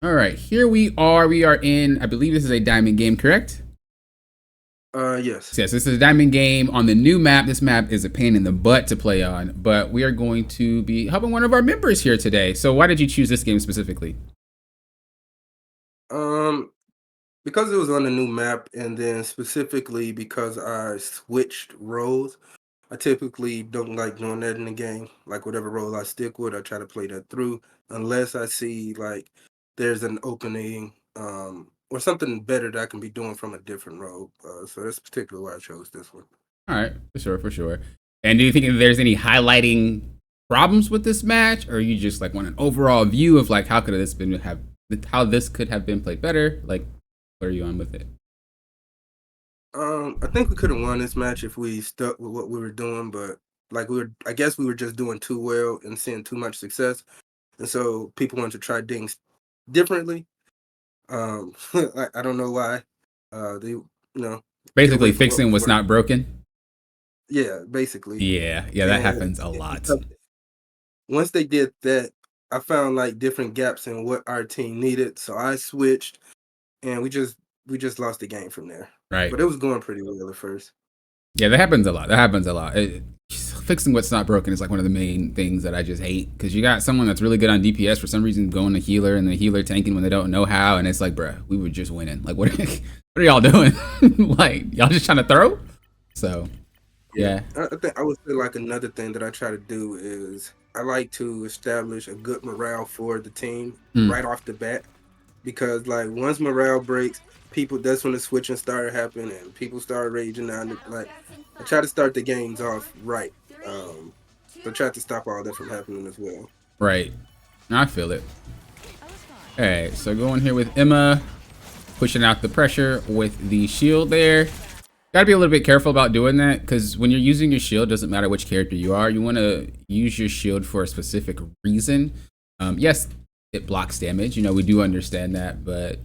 All right, here we are. We are in, I believe this is a diamond game, correct? Yes. Yes, this is a diamond game on the new map. This map is a pain in the butt to play on, but we are going to be helping one of our members here today. So why did you choose this game specifically? Um, because it was on the new map, and then specifically because I switched roles, I typically don't like doing that in the game. Like whatever role I stick with, I try to play that through, unless I see like there's an opening, or something better that I can be doing from a different role. So that's particularly why I chose this one. All right, for sure, for sure. And do you think there's any highlighting problems with this match, or you just like want an overall view of like how could this been have how this could have been played better? Like, what are you on with it? I think we could have won this match if we stuck with what we were doing, but like I guess we were just doing too well and seeing too much success. And so people want to try things differently. I don't know why. They get away Basically, from what fixing was what's working. not broken. Yeah, basically. Yeah, that And happens a lot. once they did that, I found like different gaps in what our team needed. So I switched, and we just lost the game from there. Right. But it was going pretty well at first. Yeah, that happens a lot. That happens a lot. Fixing what's not broken is like one of the main things that I just hate because you got someone that's really good on DPS for some reason going to healer and the healer tanking when they don't know how, and it's like, bruh, we were just winning. Like, what are y'all doing? Like, y'all just trying to throw? So, Yeah, yeah, I think I would say like another thing that I try to do is I like to establish a good morale for the team mm, right off the bat, because like once morale breaks, people that's when the switching started happening and people started raging out. Like I try to start the games off right, so try to stop all that from happening as well. right. I feel it. All right, so going here with Emma, pushing out the pressure with the shield there. Gotta be a little bit careful about doing that because when you're using your shield, doesn't matter which character you are, you want to use your shield for a specific reason. Yes, it blocks damage. You know, we do understand that, but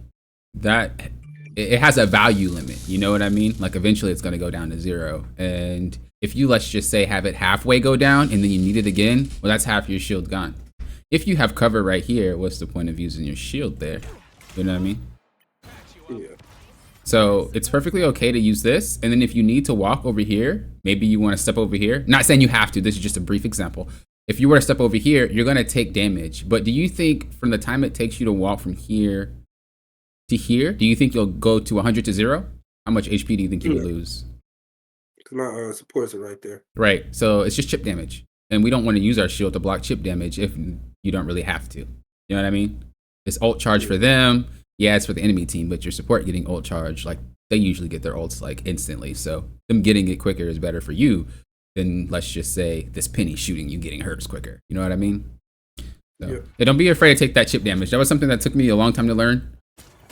that it has a value limit. You know what I mean? Like eventually it's going to go down to zero. And if you, let's just say, have it halfway go down and then you need it again, well, that's half your shield gone. If you have cover right here, what's the point of using your shield there? You know what I mean? Yeah, So it's perfectly okay to use this. And then if you need to walk over here, maybe you want to step over here. Not saying you have to, this is just a brief example. If you were to step over here, you're going to take damage. But do you think from the time it takes you to walk from here to here, do you think you'll go to 100 to 0? How much HP do you think you would yeah, lose? because my supports are right there. Right. So it's just chip damage. And we don't want to use our shield to block chip damage if you don't really have to. You know what I mean? It's ult charge Yeah, for them. Yeah, it's for the enemy team, but your support getting ult charge, like they usually get their ults like instantly. So them getting it quicker is better for you than let's just say this penny shooting you getting hers quicker. You know what I mean? So yeah, yeah, don't be afraid to take that chip damage. That was something that took me a long time to learn,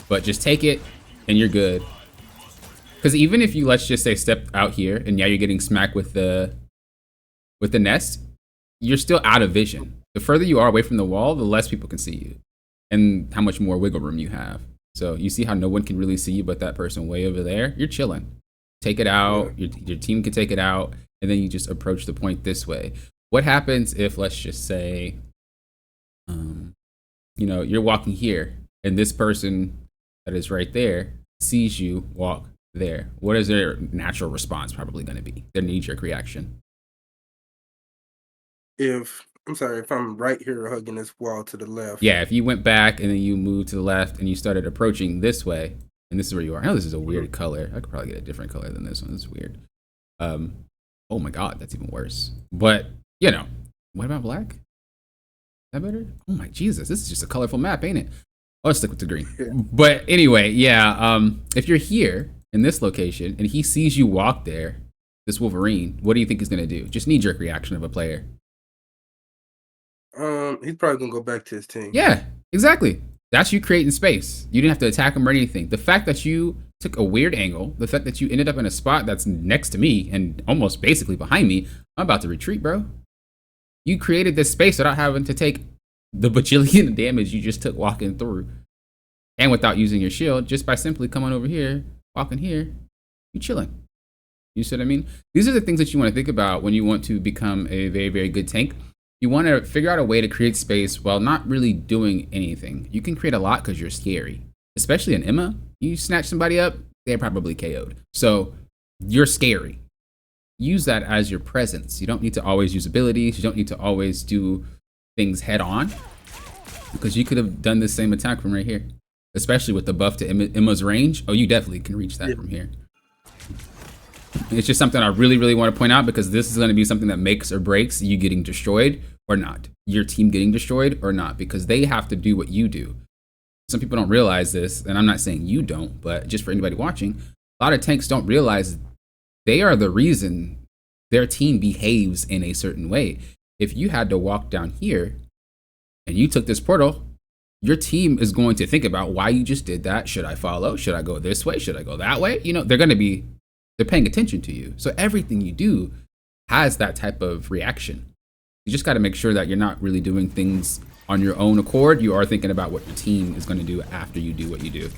but just take it and you're good. Because even if you let's just say step out here and now you're getting smacked with the nest, you're still out of vision. The further you are away from the wall, the less people can see you and how much more wiggle room you have. So you see how no one can really see you but that person way over there? You're chilling. Take it yeah. out. Your team can take it out. And then you just approach the point this way. What happens if, let's just say, you're walking here and this person that is right there sees you walk there? What is their natural response probably going to be? Their knee-jerk reaction. If I'm sorry, if I'm right here hugging this wall to the left. Yeah, if you went back and then you moved to the left and you started approaching this way, and this is where you are. I know this is a weird color. I could probably get a different color than this one. This is weird. Um, oh my god, that's even worse. But what about black? Is that better? Oh my Jesus, this is just a colorful map, ain't it? Oh, let's stick with the green. But anyway, yeah. If you're here in this location and he sees you walk there, this Wolverine, what do you think he's gonna do? Just knee jerk reaction of a player. He's probably gonna go back to his team. Yeah, exactly. That's you creating space. You didn't have to attack him or anything. The fact that you took a weird angle, the fact that you ended up in a spot that's next to me and almost basically behind me, I'm about to retreat, bro. You created this space without having to take the bajillion damage you just took walking through. And without using your shield, just by simply coming over here, walking here, you chilling. You see what I mean? These are the things that you want to think about when you want to become a very, very good tank. You want to figure out a way to create space while not really doing anything. You can create a lot because you're scary. Especially in Emma, you snatch somebody up, they're probably KO'd. So you're scary. Use that as your presence. You don't need to always use abilities. You don't need to always do things head on, because you could have done the same attack from right here, especially with the buff to Emma's range. Oh, you definitely can reach that from here. It's just something I really, really want to point out, because this is going to be something that makes or breaks you getting destroyed or not, your team getting destroyed or not, because they have to do what you do. Some people don't realize this, and I'm not saying you don't, but just for anybody watching, a lot of tanks don't realize they are the reason their team behaves in a certain way. If you had to walk down here and you took this portal, your team is going to think about why you just did that. Should I follow? Should I go this way? Should I go that way? You know, they're paying attention to you. So everything you do has that type of reaction. You just got to make sure that you're not really doing things on your own accord. You are thinking about what your team is going to do after you do what you do.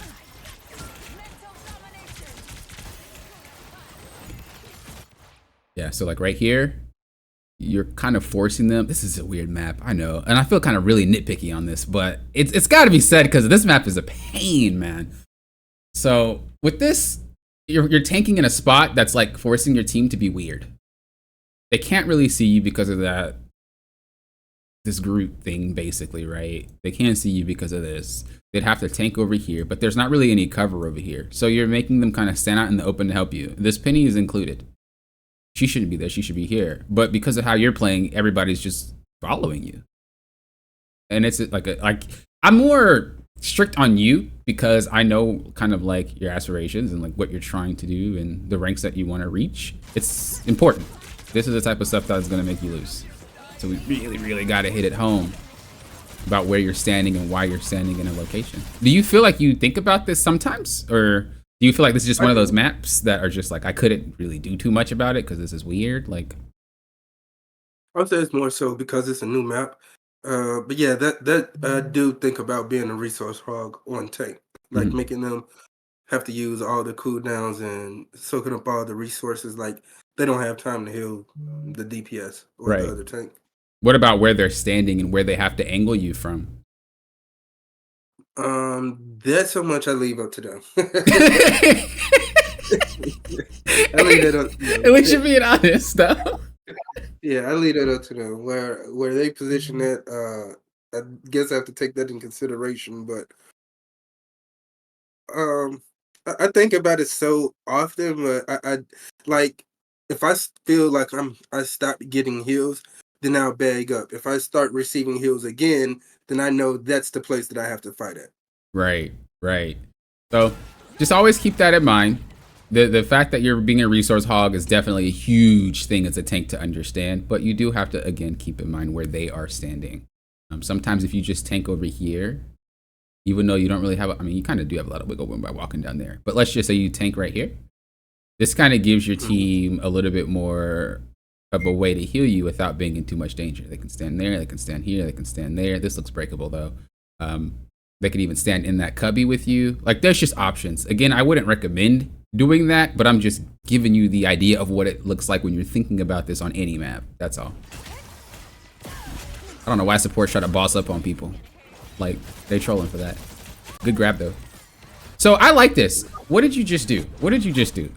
Yeah, so like right here, you're kind of forcing them. This is a weird map, I know. And I feel kind of really nitpicky on this, but it's got to be said because this map is a pain, man. So with this, you're tanking in a spot that's like forcing your team to be weird. They can't really see you because of this group thing, basically, right? They can't see you because of this. They'd have to tank over here, but there's not really any cover over here. So you're making them kind of stand out in the open to help you. This Penny is included. She shouldn't be there, she should be here. But because of how you're playing, everybody's just following you. And it's like I'm more strict on you because I know kind of like your aspirations and like what you're trying to do and the ranks that you want to reach. It's important. This is the type of stuff that's going to make you lose. So we really, really got to hit it home about where you're standing and why you're standing in a location. Do you feel like you think about this sometimes, or do you feel like this is just one of those maps that are just like, I couldn't really do too much about it because this is weird? Like, I would say it's more so because it's a new map. But yeah, that I do think about being a resource hog on tank, like making them have to use all the cooldowns and soaking up all the resources. Like they don't have time to heal the DPS or the other tank. What about where they're standing and where they have to angle you from? That's so much I leave up to them. I leave that up. At least you're being honest, though. Yeah, I leave that up to them. Where they position that, I guess I have to take that in consideration. But I think about it so often. But I like if I feel like I stopped getting heals, then I'll bag up. If I start receiving heals again, then I know that's the place that I have to fight at. Right. So just always keep that in mind. The fact that you're being a resource hog is definitely a huge thing as a tank to understand, but you do have to, again, keep in mind where they are standing. Sometimes if you just tank over here, even though you don't really have, you kind of do have a lot of wiggle room by walking down there, but let's just say you tank right here. This kind of gives your team a little bit more of a way to heal you without being in too much danger. They can stand there, they can stand here, they can stand there. This looks breakable though. They can even stand in that cubby with you. Like there's just options. Again, I wouldn't recommend doing that, but I'm just giving you the idea of what it looks like when you're thinking about this on any map. That's all. I don't know why support try to boss up on people. Like they trolling for that. Good grab though. So I like this. What did you just do?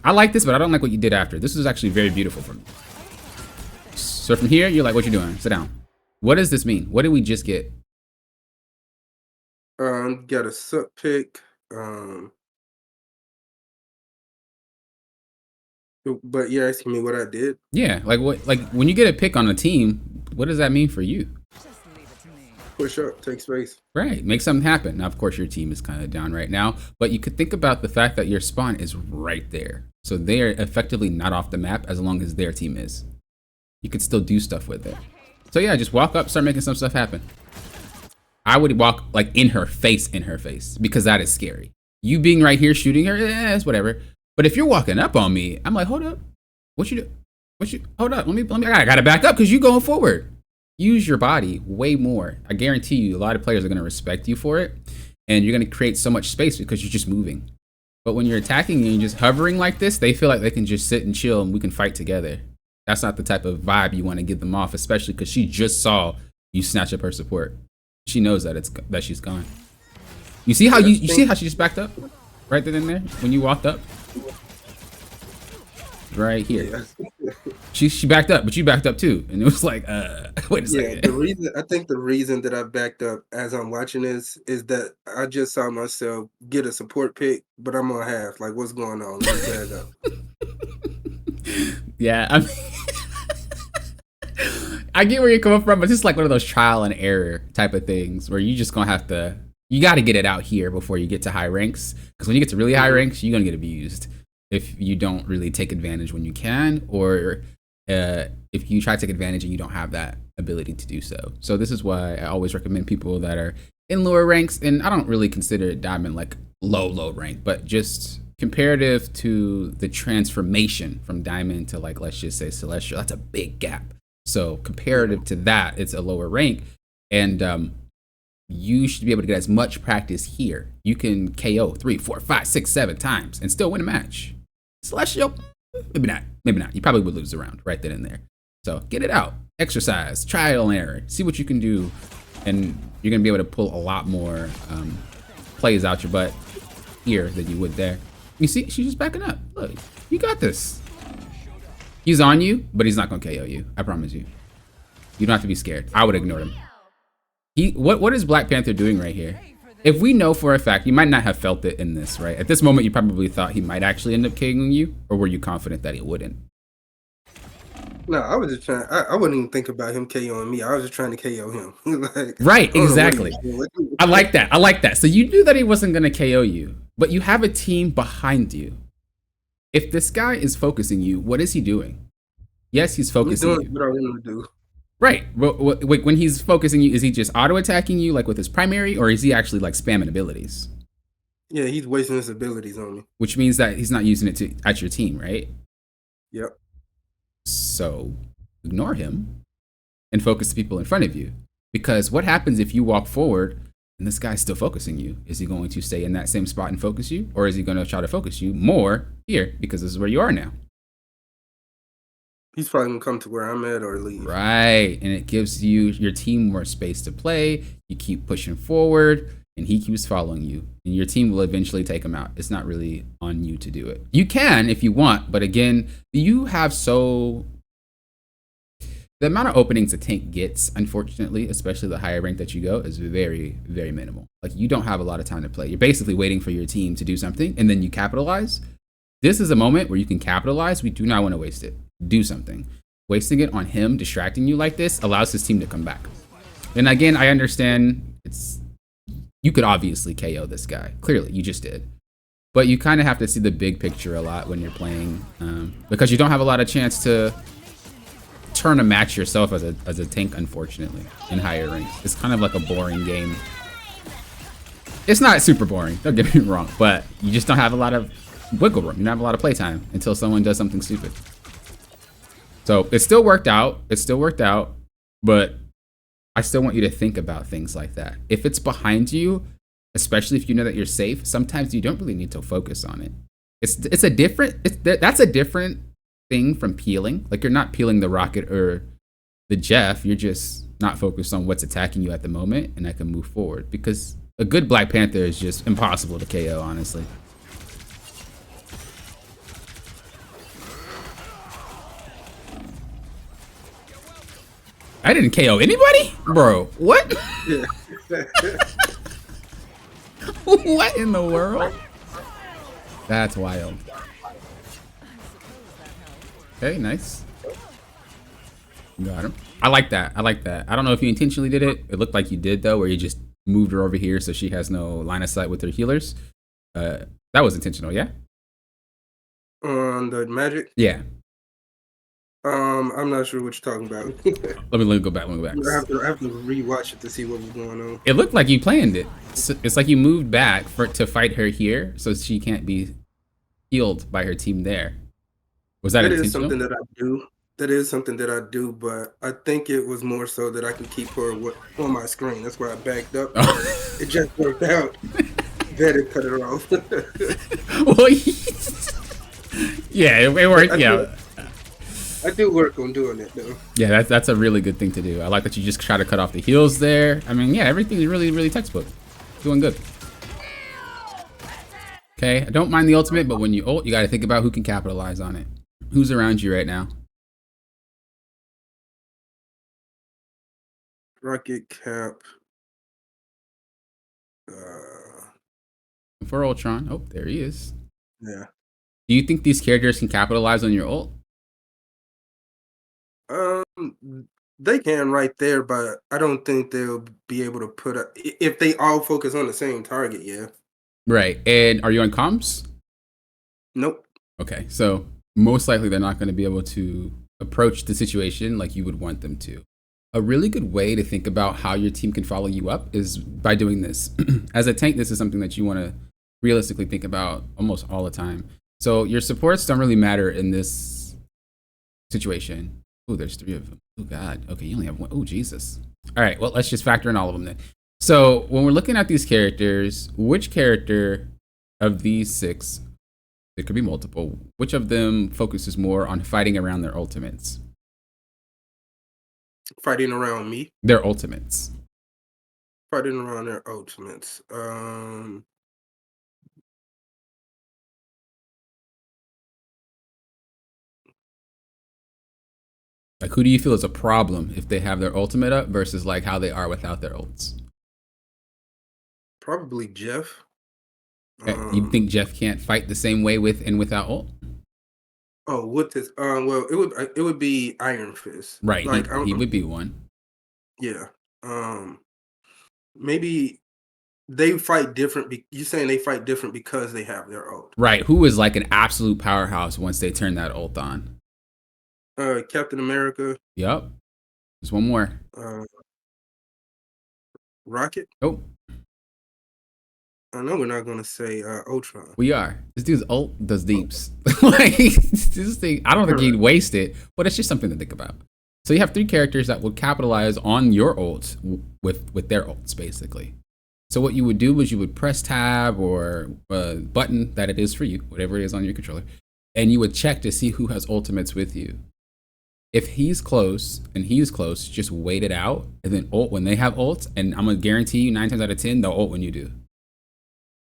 I like this, but I don't like what you did after. This is actually very beautiful for me. So from here, you're like, what you doing? Sit down. What does this mean? What did we just get? Got a sub pick. But you're asking me what I did? Yeah, like what? Like when you get a pick on a team, what does that mean for you? Push up, take space. Right, make something happen. Now, of course, your team is kind of down right now, but you could think about the fact that your spawn is right there. So they are effectively not off the map as long as their team is. You could still do stuff with it. So yeah, just walk up, start making some stuff happen. I would walk like in her face, because that is scary. You being right here shooting her, it's whatever. But if you're walking up on me, I'm like, hold up. What you do? Hold up. Let me, I gotta back up because you going forward. Use your body way more. I guarantee you a lot of players are gonna respect you for it. And you're gonna create so much space because you're just moving. But when you're attacking and you're just hovering like this, they feel like they can just sit and chill and we can fight together. That's not the type of vibe you want to give them off, especially because she just saw you snatch up her support. She knows that she's gone. You see how you see how she just backed up right then and there when you walked up, right here. She backed up, but you backed up too, and it was like, wait a second. I think the reason that I backed up as I'm watching this is that I just saw myself get a support pick, but I'm on half. Like, what's going on? Let me back up. Yeah, I mean, I get where you're coming from, but it's just like one of those trial and error type of things where you just gonna have to, you got to get it out here before you get to high ranks. Because when you get to really high ranks, you're gonna get abused if you don't really take advantage when you can, or if you try to take advantage and you don't have that ability to do so. So this is why I always recommend people that are in lower ranks, and I don't really consider diamond like low rank, but just comparative to the transformation from diamond to, like, let's just say celestial, that's a big gap. So comparative to that, it's a lower rank, and you should be able to get as much practice here. You can KO 3, 4, 5, 6, 7 times and still win a match. Celestial, maybe not. You probably would lose the round right then and there. So get it out, exercise, trial and error, see what you can do, and you're gonna be able to pull a lot more plays out your butt here than you would there. You see, she's just backing up. Look, you got this. He's on you, but he's not gonna KO you. I promise you. You don't have to be scared. I would ignore him. What is Black Panther doing right here? If we know for a fact, you might not have felt it in this, right? At this moment, you probably thought he might actually end up KOing you, or were you confident that he wouldn't? No, I was just trying. I wouldn't even think about him KOing me. I was just trying to KO him. Like, right, exactly. I like that. I like that. So you knew that he wasn't going to KO you, but you have a team behind you. If this guy is focusing you, what is he doing? Yes, he's focusing you. What I want to do. Right. When he's focusing you, is he just auto-attacking you like with his primary, or is he actually like spamming abilities? Yeah, he's wasting his abilities on me. Which means that he's not using it at your team, right? Yep. So ignore him and focus the people in front of you. Because what happens if you walk forward and this guy's still focusing you? Is he going to stay in that same spot and focus you? Or is he going to try to focus you more here because this is where you are now? He's probably going to come to where I'm at or leave. Right. And it gives your team more space to play. You keep pushing forward and he keeps following you. And your team will eventually take him out. It's not really on you to do it. You can if you want. But again, you have the amount of openings a tank gets, unfortunately, especially the higher rank that you go, is very, very minimal. Like, you don't have a lot of time to play. You're basically waiting for your team to do something and then you capitalize. This is a moment where you can capitalize. We do not want to waste it. Do something. Wasting it on him, distracting you like this, allows his team to come back. And again, I understand you could obviously KO this guy. Clearly, you just did. But you kind of have to see the big picture a lot when you're playing, because you don't have a lot of chance to turn a match yourself as a tank, unfortunately, in higher ranks. It's kind of like a boring game. It's not super boring, don't get me wrong, but you just don't have a lot of wiggle room. You don't have a lot of playtime until someone does something stupid. So it still worked out. But I still want you to think about things like that. If it's behind you, especially if you know that you're safe, sometimes you don't really need to focus on it. That's a different thing from peeling. Like, you're not peeling the rocket or the Jeff. You're just not focused on what's attacking you at the moment, and I can move forward. Because a good Black Panther is just impossible to KO, honestly. I didn't KO anybody? Bro, what? What in the world? That's wild. Okay, nice. Got him. I like that. I don't know if you intentionally did it. It looked like you did, though, where you just moved her over here so she has no line of sight with her healers. That was intentional, yeah? On the magic? Yeah. I'm not sure what you're talking about. Let me go back. I have to rewatch it to see what was going on. It looked like you planned it. It's like you moved back to fight her here, so she can't be healed by her team there. Was that intentional? Is something that I do. That is something that I do, but I think it was more so that I can keep her on my screen. That's why I backed up. Oh. It just worked out. Better cut her off. Well, yeah, it worked. Yeah. I do work on doing it though. Yeah, that's a really good thing to do. I like that you just try to cut off the heals there. I mean, yeah, everything's really, really textbook. Doing good. Okay, I don't mind the ultimate, but when you ult, you got to think about who can capitalize on it. Who's around you right now? Rocket Cap. For Ultron. Oh, there he is. Yeah. Do you think these characters can capitalize on your ult? They can right there, but I don't think they'll be able to put up if they all focus on the same target. Yeah. Right. And are you on comms? Nope. Okay, so most likely they're not going to be able to approach the situation like you would want them to. A really good way to think about how your team can follow you up is by doing this. As a tank, this is something that you want to realistically think about almost all the time. So your supports don't really matter in this situation. Oh, there's 3 of them. Oh, God. Okay, you only have 1. Oh, Jesus. All right, well, let's just factor in all of them then. So when we're looking at these characters, which character of these 6, it could be multiple, which of them focuses more on fighting around their ultimates? Fighting around me. Their ultimates. Fighting around their ultimates. Like, who do you feel is a problem if they have their ultimate up versus like how they are without their ults? Probably Jeff. Okay, you think Jeff can't fight the same way with and without ult? Oh, with this, well, it would be Iron Fist. Right, Like he would be one. Yeah. Maybe they fight different. You saying they fight different because they have their ult? Right. Who is like an absolute powerhouse once they turn that ult on? Captain America. Yep. There's one more. Rocket. Oh. I know we're not gonna say Ultron. We are. This dude's ult does deeps. Like this thing, I don't think he'd waste it, but it's just something to think about. So you have 3 characters that would capitalize on your ult with their ults, basically. So what you would do is you would press tab or button that it is for you, whatever it is on your controller, and you would check to see who has ultimates with you. If he's close and he's close, just wait it out and then ult when they have ults, and I'm gonna guarantee you 9 times out of 10 they'll ult when you do.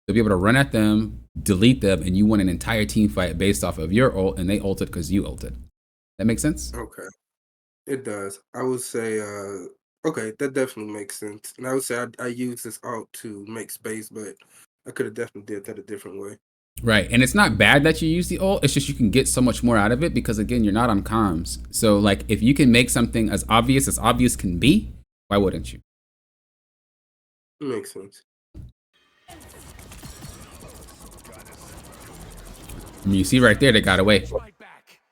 They'll be able to run at them, delete them, and you win an entire team fight based off of your ult, and they ulted because you ulted. That makes sense? Okay, it does. I would say, okay, that definitely makes sense. And I would say I use this ult to make space, but I could have definitely did that a different way. Right, and it's not bad that you use the ult. It's just you can get so much more out of it because again, you're not on comms. So like, if you can make something as obvious can be, why wouldn't you? It makes sense. I mean, you see right there, they got away.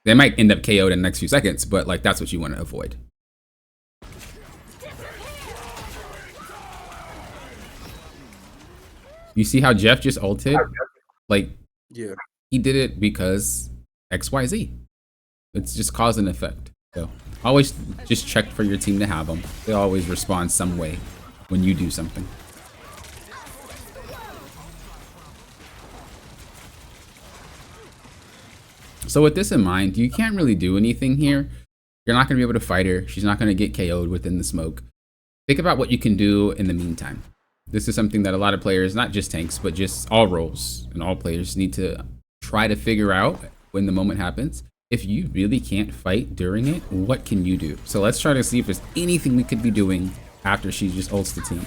They might end up KO'd in the next few seconds, but like that's what you want to avoid. You see how Jeff just ulted? Like, yeah, he did it because XYZ. It's just cause and effect. So always just check for your team to have them. They always respond some way when you do something. So with this in mind, you can't really do anything here. You're not going to be able to fight her. She's not going to get KO'd within the smoke. Think about what you can do in the meantime. This is something that a lot of players, not just tanks, but just all roles and all players need to try to figure out when the moment happens. If you really can't fight during it, what can you do? So let's try to see if there's anything we could be doing after she just ults the team.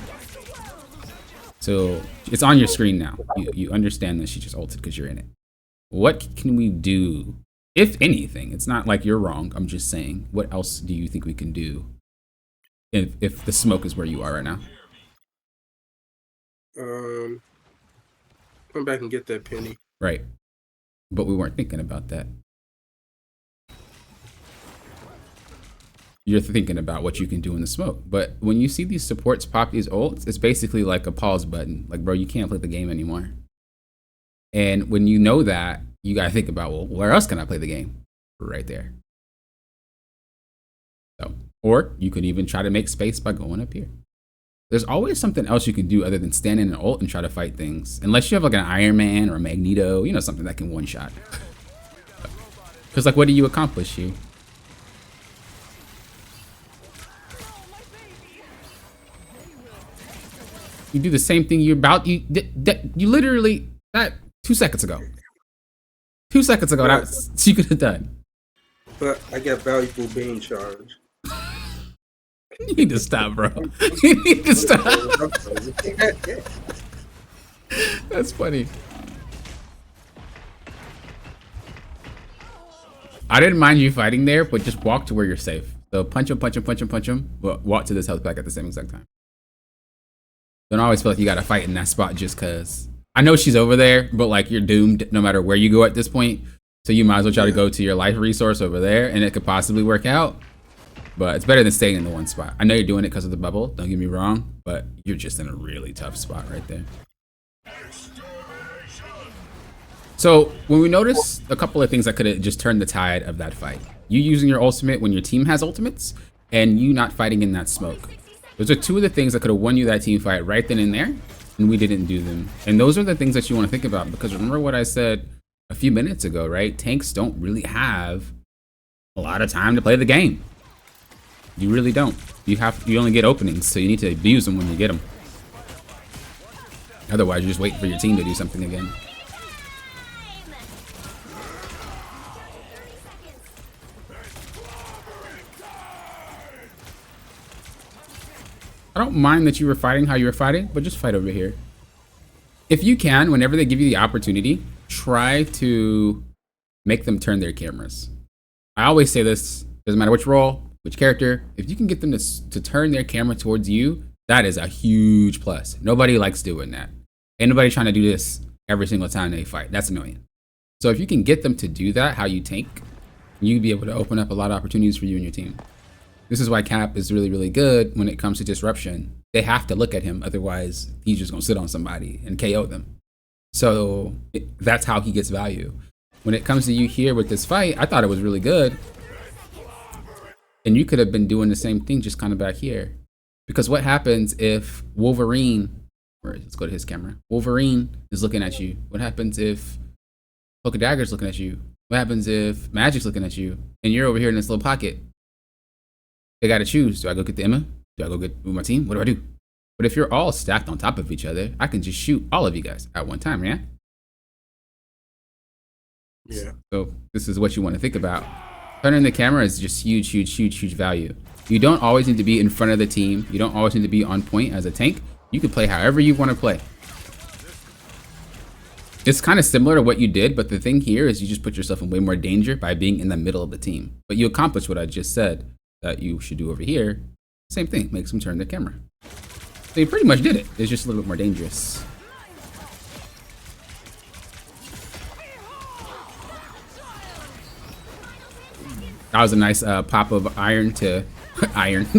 So it's on your screen now. You understand that she just ulted because you're in it. What can we do, if anything? It's not like you're wrong. I'm just saying, what else do you think we can do if the smoke is where you are right now? Come back and get that penny. Right. But we weren't thinking about that. You're thinking about what you can do in the smoke. But when you see these supports pop these ults, it's basically like a pause button. Like, bro, you can't play the game anymore. And when you know that, you got to think about, well, where else can I play the game? Right there. So, or you could even try to make space by going up here. There's always something else you can do other than stand in an ult and try to fight things. Unless you have like an Iron Man or a Magneto, you know, something that can one-shot. Because like, what do you accomplish, you? You do the same thing you literally that 2 seconds ago. 2 seconds ago, that's you could have done. But I got valuable being charged. You need to stop, bro. You need to stop. That's funny. I didn't mind you fighting there, but just walk to where you're safe. So punch him, punch him, punch him, punch him. But walk to this health pack at the same exact time. Don't always feel like you gotta fight in that spot just cause. I know she's over there, but like you're doomed no matter where you go at this point. So you might as well try to go to your life resource over there, and it could possibly work out. But it's better than staying in the one spot. I know you're doing it because of the bubble, don't get me wrong, but you're just in a really tough spot right there. So when we notice a couple of things that could have just turned the tide of that fight. You using your ultimate when your team has ultimates, and you not fighting in that smoke. Those are two of the things that could have won you that team fight right then and there, and we didn't do them. And those are the things that you want to think about, because remember what I said a few minutes ago, right? Tanks don't really have a lot of time to play the game. You really don't. You only get openings, so you need to use them when you get them. Otherwise, you're just waiting for your team to do something again. I don't mind that you were fighting how you were fighting, but just fight over here. If you can, whenever they give you the opportunity, try to make them turn their cameras. I always say this, doesn't matter which role, which character, if you can get them to turn their camera towards you, that is a huge plus. Nobody likes doing that. Ain't nobody trying to do this every single time they fight. That's annoying. So if you can get them to do that, how you tank, you'd be able to open up a lot of opportunities for you and your team. This is why Cap is really, really good when it comes to disruption. They have to look at him, otherwise he's just gonna sit on somebody and KO them. So that's how he gets value. When it comes to you here with this fight, I thought it was really good. And you could have been doing the same thing, just kind of back here. Because what happens if Wolverine, let's go to his camera. Wolverine is looking at you. What happens if Cloak and Dagger's looking at you? What happens if Magic's looking at you? And you're over here in this little pocket. They gotta choose. Do I go get the Emma? Do I go get with my team? What do I do? But if you're all stacked on top of each other, I can just shoot all of you guys at one time, yeah? Yeah. So this is what you want to think about. Turning the camera is just huge, huge, huge, huge value. You don't always need to be in front of the team. You don't always need to be on point as a tank. You can play however you want to play. It's kind of similar to what you did, but the thing here is you just put yourself in way more danger by being in the middle of the team. But you accomplish what I just said that you should do over here. Same thing, makes them turn the camera. So you pretty much did it. It's just a little bit more dangerous. That was a nice pop of iron to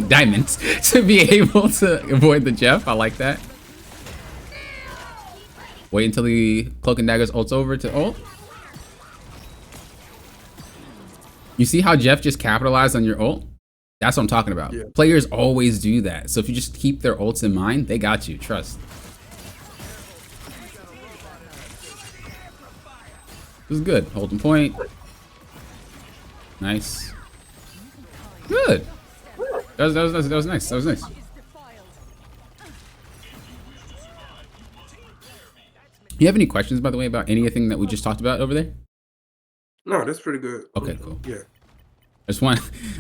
diamonds to be able to avoid the Jeff. I like that. Wait until the Cloak and Dagger's ult's over to ult. You see how Jeff just capitalized on your ult? That's what I'm talking about. Yeah. Players always do that. So if you just keep their ults in mind, they got you. Trust. This is good. Holding point. Nice. Good. That was nice. That was nice. You have any questions, by the way, about anything that we just talked about over there? No, that's pretty good. Okay, cool. Yeah.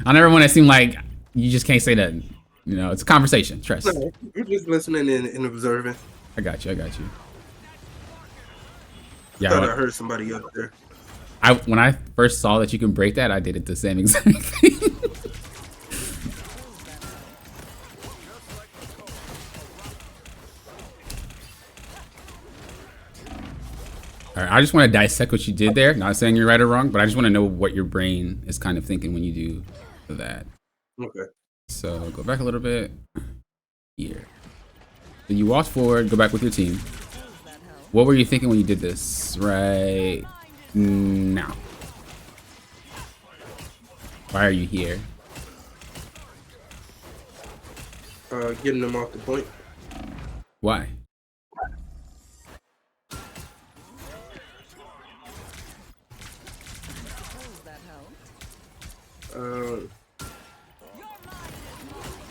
I never want to seem like you just can't say that. You know, it's a conversation. Trust. No, you're just listening and observing. I got you. Yeah, I thought I heard somebody up there. When I first saw that you can break that, I did it the same exact thing. All right, I just want to dissect what you did there. Not saying you're right or wrong, but I just want to know what your brain is kind of thinking when you do that. Okay. So go back a little bit. Here. Then you walk forward, go back with your team. What were you thinking when you did this? Right now. Why are you here? Getting them off the point. Why?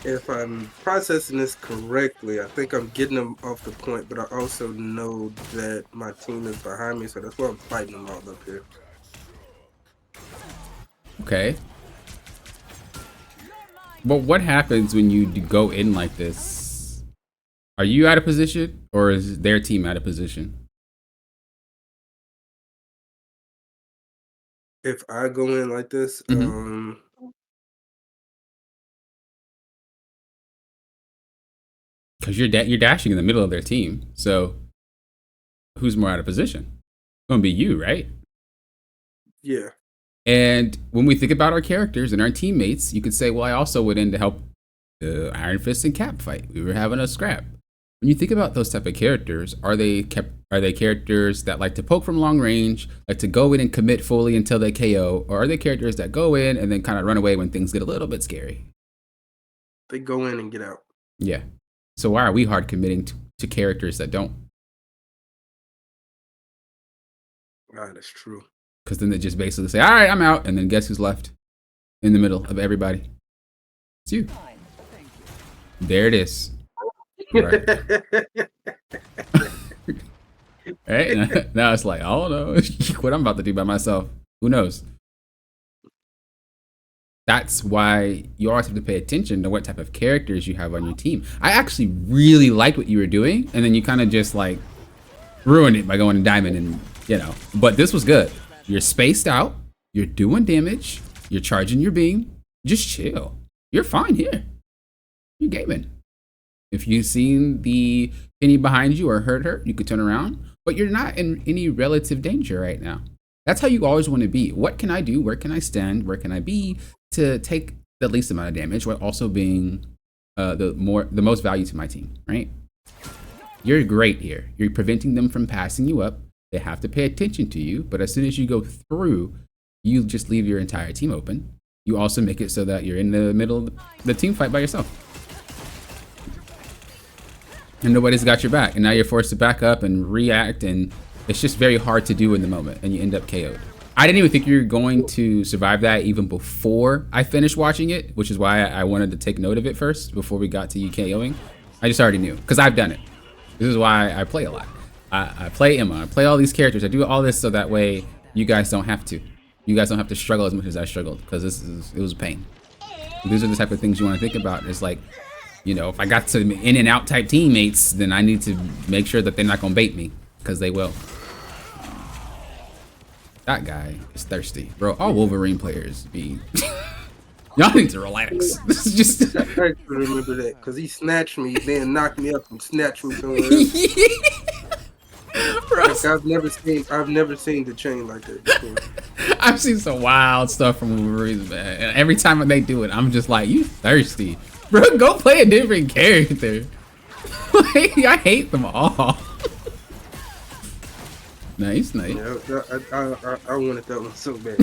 If I'm processing this correctly, I think I'm getting them off the point, but I also know that my team is behind me, so that's why I'm fighting them all up here. Okay. But what happens when you go in like this? Are you out of position, or is their team out of position? If I go in like this, Because you're dashing in the middle of their team, so who's more out of position? It's gonna be you, right? yeah. And when we think about our characters and our teammates, you could say, well, I also went in to help the Iron Fist and Cap fight. We were having a scrap. When you think about those type of characters, are they characters that like to poke from long range, like to go in and commit fully until they KO, or are they characters that go in and then kind of run away when things get a little bit scary? They go in and get out. Yeah. So why are we hard committing to characters that don't? That's true. Because then they just basically say, all right, I'm out. And then guess who's left in the middle of everybody? It's you. There it is. Right. Right? Now it's like, oh no, what I'm about to do by myself. Who knows? That's why you always have to pay attention to what type of characters you have on your team. I actually really liked what you were doing, and then you kind of just like ruined it by going to diamond and, you know. But this was good. You're spaced out. You're doing damage. You're charging your beam. Just chill. You're fine here. You're gaming. If you've seen the penny behind you or heard her, you could turn around. But you're not in any relative danger right now. That's how you always want to be. What can I do? Where can I stand? Where can I be to take the least amount of damage while also being the most value to my team, right? You're great here. You're preventing them from passing you up. They have to pay attention to you, but as soon as you go through, you just leave your entire team open. You also make it so that you're in the middle of the team fight by yourself. And nobody's got your back, and now you're forced to back up and react, and it's just very hard to do in the moment, and you end up KO'd. I didn't even think you were going to survive that even before I finished watching it, which is why I wanted to take note of it first before we got to you KOing. I just already knew, because I've done it. This is why I play a lot. I play Emma, I play all these characters. I do all this so that way you guys don't have to. You guys don't have to struggle as much as I struggled, because it was a pain. These are the type of things you want to think about. It's like, you know, if I got some in and out type teammates, then I need to make sure that they're not gonna bait me, because they will. That guy is thirsty, bro. All Wolverine players be. Y'all need to relax. This is just. I remember that because he snatched me, then knocked me up and snatched me somewhere. Like I've never seen the chain like that before. I've seen some wild stuff from Wolverine, man. And every time they do it, I'm just like, you thirsty, bro. Go play a different character. Like, I hate them all. Nice. Yeah, I wanted that one so bad.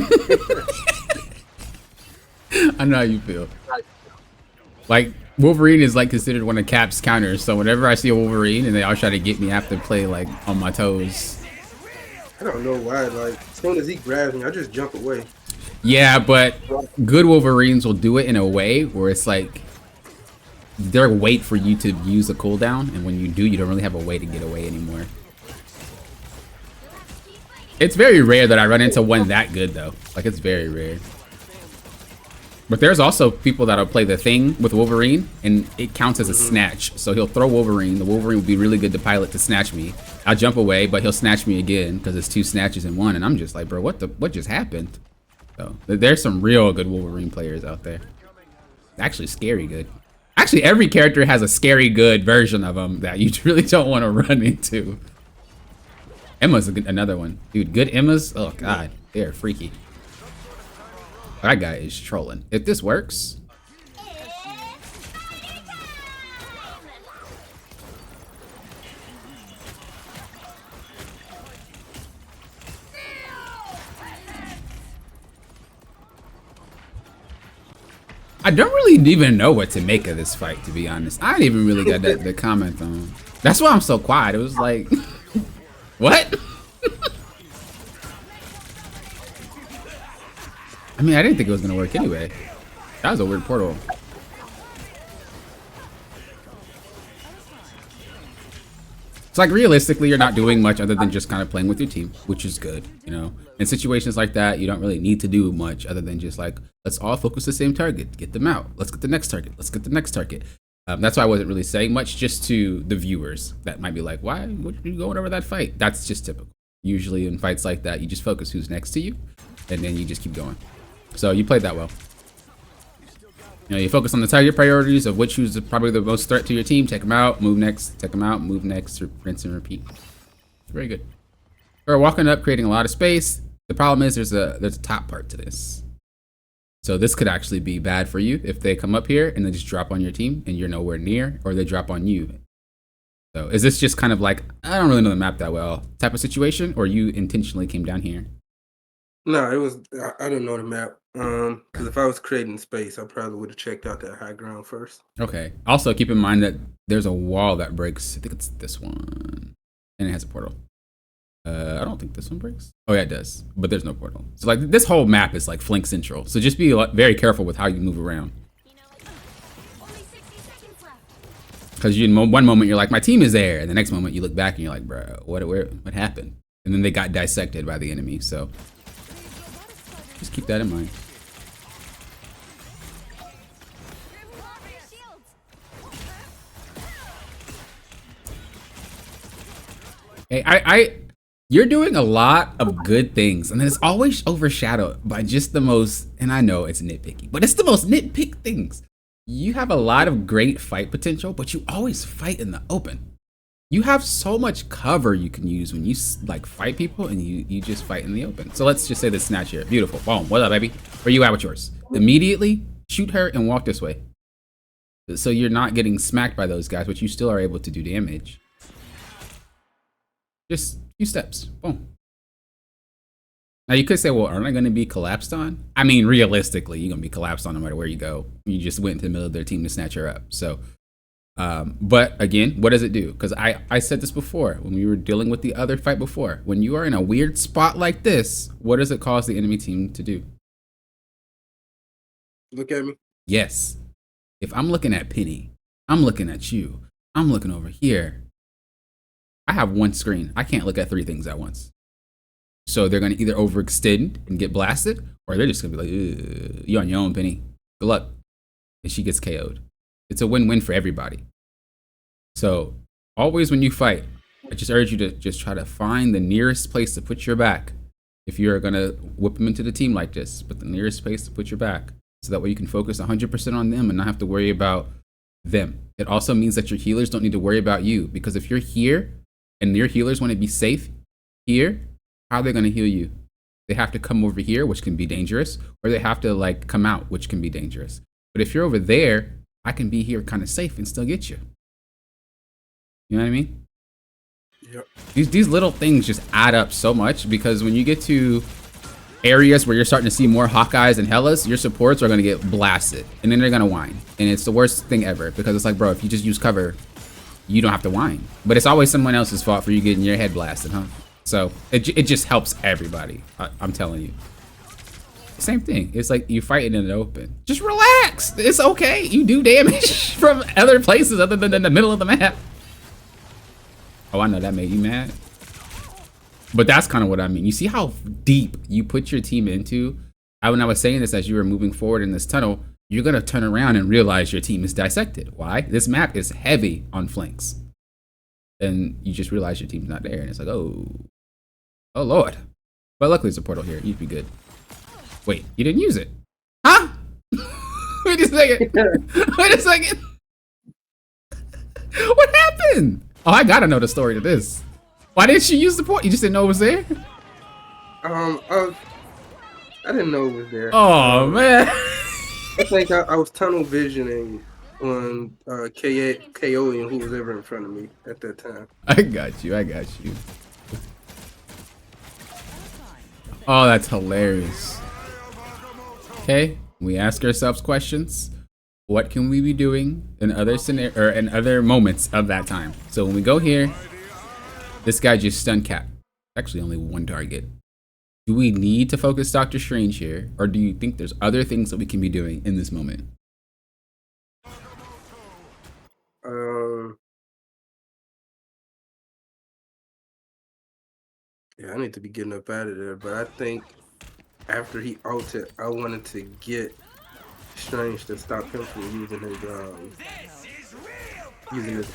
I know how you feel. Like, Wolverine is like considered one of Cap's counters, so whenever I see a Wolverine and they all try to get me, I have to play like on my toes. I don't know why, like, as soon as he grabs me, I just jump away. Yeah, but good Wolverines will do it in a way where it's like they'll wait for you to use a cooldown, and when you do, you don't really have a way to get away anymore. It's very rare that I run into one that good, though. Like, it's very rare. But there's also people that'll play the thing with Wolverine, and it counts as a snatch. So he'll throw Wolverine. The Wolverine will be really good to pilot to snatch me. I'll jump away, but he'll snatch me again because it's 2 snatches in 1. And I'm just like, bro, what just happened? So there's some real good Wolverine players out there. Actually, scary good. Actually, every character has a scary good version of them that you really don't want to run into. Emma's another one. Dude, good Emmas, oh god, they're freaky. That guy is trolling. If this works. I don't really even know what to make of this fight, to be honest. I didn't even really got the comment on. That's why I'm so quiet. It was like, what? I mean, I didn't think it was gonna work anyway. That was a weird portal. It's like realistically, you're not doing much other than just kind of playing with your team, which is good, you know. In situations like that, you don't really need to do much other than just like, let's all focus the same target, get them out. Let's get the next target. Let's get the next target. That's why I wasn't really saying much, just to the viewers that might be like, why would you going over that fight? That's just typical. Usually in fights like that, you just focus who's next to you, and then you just keep going. So you played that well. You know, you focus on the target priorities of who's probably the most threat to your team. Take them out, move next, take them out, move next, rinse and repeat. Very good. We're walking up, creating a lot of space. The problem is there's a top part to this. So this could actually be bad for you if they come up here and they just drop on your team and you're nowhere near, or they drop on you. So is this just kind of like, I don't really know the map that well type of situation, or you intentionally came down here? No, it was I didn't know the map. Because if I was creating space, I probably would have checked out that high ground first. Okay. Also keep in mind that there's a wall that breaks. I think it's this one, and it has a portal. I don't think this one breaks. Oh yeah, it does, but there's no portal. So like this whole map is like flank central. So just be very careful with how you move around. Because you in one moment you're like, my team is there, and the next moment you look back and you're like, bro, what happened? And then they got dissected by the enemy. So just keep that in mind. Hey, you're doing a lot of good things, and then it's always overshadowed by just the most, and I know it's nitpicky, but it's the most nitpick things. You have a lot of great fight potential, but you always fight in the open. You have so much cover you can use when you like fight people, and you just fight in the open. So let's just say this snatch here. Beautiful. Boom. What up, baby? Where you at with yours? Immediately shoot her and walk this way. So you're not getting smacked by those guys, but you still are able to do damage. Just a few steps. Boom. Now you could say, well, aren't I going to be collapsed on? I mean, realistically, you're going to be collapsed on no matter where you go. You just went into the middle of their team to snatch her up. So, but again, what does it do? Because I said this before when we were dealing with the other fight before. When you are in a weird spot like this, what does it cause the enemy team to do? Look at me. Yes. If I'm looking at Penny, I'm looking at you, I'm looking over here. I have one screen. I can't look at three things at once. So they're going to either overextend and get blasted, or they're just going to be like, you're on your own, Penny. Good luck. And she gets KO'd. It's a win-win for everybody. So always when you fight, I just urge you to just try to find the nearest place to put your back. If you're going to whip them into the team like this, but the nearest place to put your back. So that way you can focus 100% on them and not have to worry about them. It also means that your healers don't need to worry about you, because if you're here and your healers want to be safe here, how are they going to heal you? They have to come over here, which can be dangerous, or they have to like come out, which can be dangerous. But if you're over there, I can be here kind of safe and still get you. You know what I mean? Yep. These little things just add up so much, because when you get to areas where you're starting to see more Hawkeyes and Hellas, your supports are going to get blasted, and then they're going to whine. And it's the worst thing ever, because it's like, bro, if you just use cover, you don't have to whine. But it's always someone else's fault for you getting your head blasted, huh? So it just helps everybody. I'm telling you. Same thing. It's like you fighting in the open. Just relax. It's okay. You do damage from other places other than in the middle of the map. Oh, I know that made you mad. But that's kind of what I mean. You see how deep you put your team into? When I was saying this as you were moving forward in this tunnel, you're going to turn around and realize your team is dissected. Why? This map is heavy on flanks. And you just realize your team's not there. And it's like, oh Lord. But luckily there's a portal here. You'd be good. Wait, you didn't use it? Huh? Wait a second. Wait a second. What happened? Oh, I gotta know the story to this. Why didn't you use the port? You just didn't know it was there? I didn't know it was there. Oh, man. I think I was tunnel visioning on KO and who was ever in front of me at that time. I got you. Oh, that's hilarious. Okay, we ask ourselves questions. What can we be doing in other in other moments of that time? So when we go here, this guy just stun cap. Actually, only one target. Do we need to focus Doctor Strange here, or do you think there's other things that we can be doing in this moment? Yeah, I need to be getting up out of there. But I think after he ulted, I wanted to get Strange to stop him from using his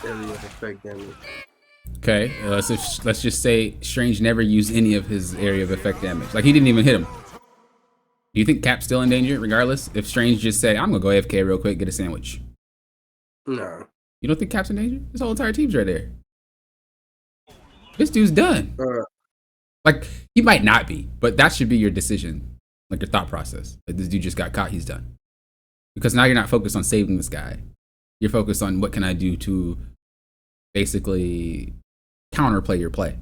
area of effect damage. Okay, let's just say Strange never used any of his area of effect damage. Like he didn't even hit him. Do you think Cap's still in danger regardless? If Strange just said, I'm gonna go AFK real quick, get a sandwich. No. You don't think Cap's in danger? His whole entire team's right there. This dude's done. Like, he might not be, but that should be your decision. Like your thought process. Like this dude just got caught, he's done. Because now you're not focused on saving this guy. You're focused on what can I do to basically counterplay your play.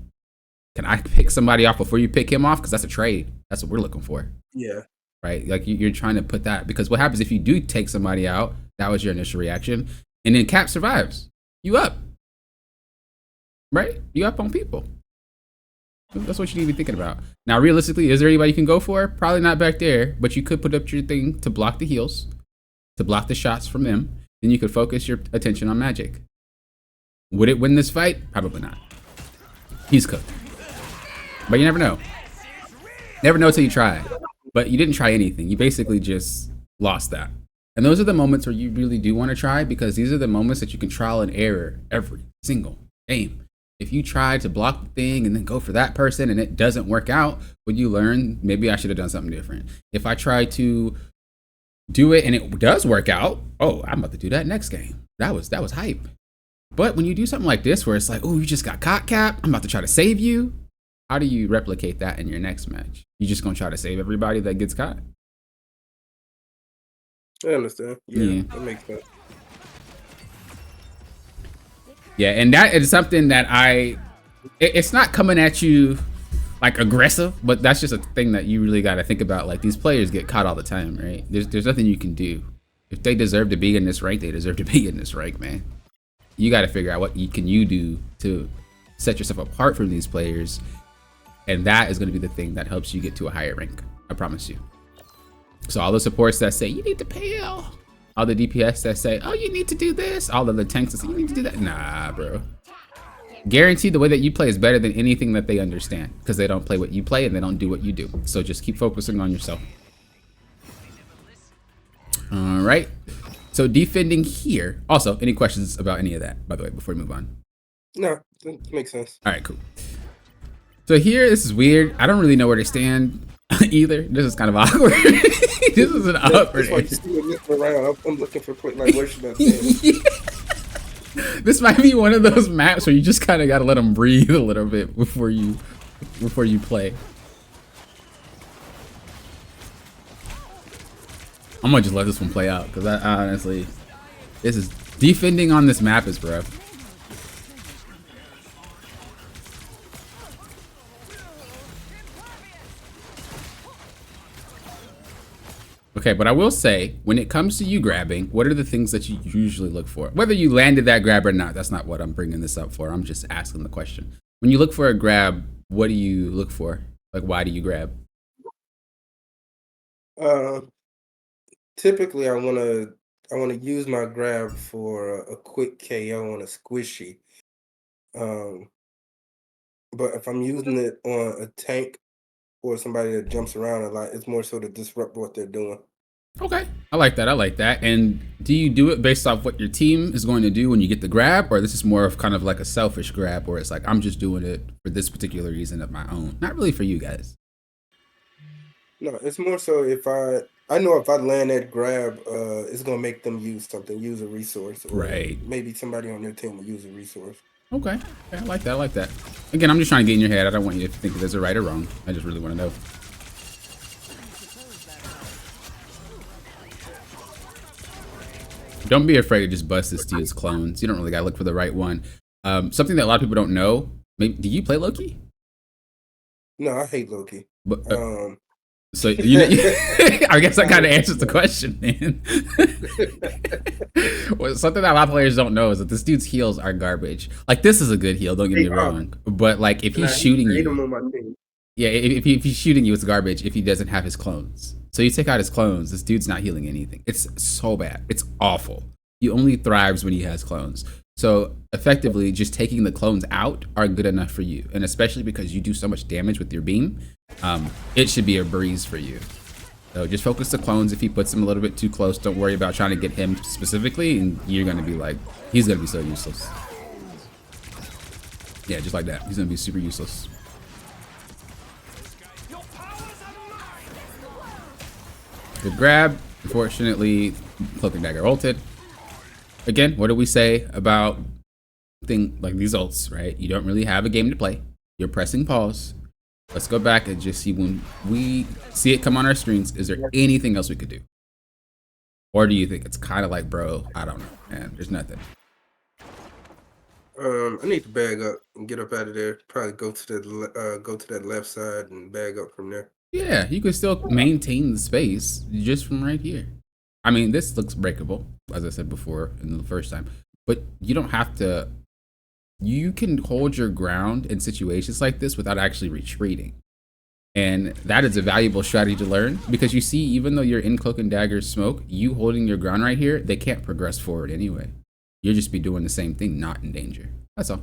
Can I pick somebody off before you pick him off? Because that's a trade. That's what we're looking for. Yeah. Right? Like you're trying to put that, because what happens if you do take somebody out, that was your initial reaction, and then Cap survives. You up. Right? You up on people. That's what you need to be thinking about. Now, realistically, is there anybody you can go for? Probably not back there, but you could put up your thing to block the heals, to block the shots from them. Then you could focus your attention on Magic. Would it win this fight? Probably not. He's cooked. But you never know. Never know till you try. But you didn't try anything. You basically just lost that. And those are the moments where you really do want to try, because these are the moments that you can trial and error every single game. If you try to block the thing and then go for that person and it doesn't work out, would you learn, maybe I should have done something different? If I try to do it and it does work out, oh, I'm about to do that next game. That was hype. But when you do something like this where it's like, oh, you just got caught, Cap, I'm about to try to save you. How do you replicate that in your next match? You just gonna try to save everybody that gets caught? I understand. Yeah. That makes sense. Yeah, and that is something that it's not coming at you like aggressive, but that's just a thing that you really got to think about. Like, these players get caught all the time, right? There's nothing you can do. If they deserve to be in this rank, they deserve to be in this rank, man. You got to figure out what you do to set yourself apart from these players, and that is going to be the thing that helps you get to a higher rank. I promise you. So all the supports that say you need to pale, all the DPS that say, oh, you need to do this, all of the tanks that say you need to do that, nah, bro. Guaranteed the way that you play is better than anything that they understand, because they don't play what you play and they don't do what you do. So just keep focusing on yourself. All right. So defending here. Also, any questions about any of that, by the way, before we move on? No, that makes sense. All right, cool. So here, this is weird. I don't really know where to stand either. This is kind of awkward. This is an awkward. Like, I'm looking for like, where should I stand? Yeah. This might be one of those maps where you just kind of got to let them breathe a little bit before you play. I'm gonna just let this one play out, because I honestly, this is defending on this map is rough. Okay, but I will say, when it comes to you grabbing, what are the things that you usually look for? Whether you landed that grab or not, that's not what I'm bringing this up for. I'm just asking the question. When you look for a grab, what do you look for? Like, why do you grab? Typically, I wanna use my grab for a quick KO on a squishy. Um, but if I'm using it on a tank or somebody that jumps around a lot, it's more so to disrupt what they're doing. Okay, I like that. I like that. And do you do it based off what your team is going to do when you get the grab, or this is more of kind of like a selfish grab where it's like, I'm just doing it for this particular reason of my own, not really for you guys? No, it's more so if I know if I land that grab, it's gonna make them use something, use a resource, or Right. maybe somebody on their team will use a resource. Okay, I like that. I like that. Again, I'm just trying to get in your head. I don't want you to think there's a right or wrong. I just really want to know. Don't be afraid to just bust this dude's clones. You don't really gotta look for the right one. Something that a lot of people don't know. Maybe, do you play Loki? No, I hate Loki. But so you I guess that kind of answers the question, man. Well, something that a lot of players don't know is that this dude's heals are garbage. Like, this is a good heal, don't get me wrong. But like, if he's shooting you, yeah, if he's shooting you, it's garbage if he doesn't have his clones. So you take out his clones, this dude's not healing anything. It's so bad. It's awful. He only thrives when he has clones. So effectively, just taking the clones out are good enough for you. And especially because you do so much damage with your beam, it should be a breeze for you. So just focus the clones. If he puts them a little bit too close, don't worry about trying to get him specifically, and you're going to be like, he's going to be so useless. Yeah, just like that. He's going to be super useless. Good grab. Unfortunately, Cloak and Dagger ulted. Again, what do we say about things like these ults, right? You don't really have a game to play. You're pressing pause. Let's go back and just see when we see it come on our screens. Is there anything else we could do? Or do you think it's kind of like, bro, I don't know, man, there's nothing. I need to bag up and get up out of there. Probably go to that left side and bag up from there. Yeah, you can still maintain the space just from right here. I mean, this looks breakable, as I said before in the first time, but you don't have to. You can hold your ground in situations like this without actually retreating. And that is a valuable strategy to learn, because you see, even though you're in Cloak and Dagger smoke, you holding your ground right here, they can't progress forward anyway. You'll just be doing the same thing, not in danger. That's all.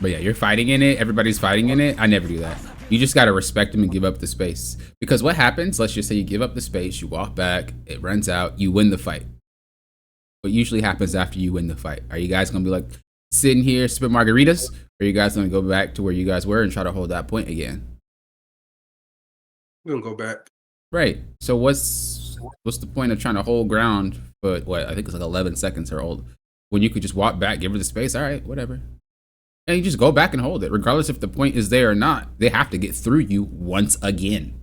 But yeah, you're fighting in it. Everybody's fighting in it. I never do that. You just got to respect them and give up the space. Because what happens, let's just say you give up the space, you walk back, it runs out, you win the fight. What usually happens after you win the fight? Are you guys going to be like sitting here, sipping margaritas? Or are you guys going to go back to where you guys were and try to hold that point again? We're going to go back. Right. So what's the point of trying to hold ground for what? I think it's like 11 seconds or old. When you could just walk back, give her the space. All right, whatever. And you just go back and hold it, regardless if the point is there or not. They have to get through you once again.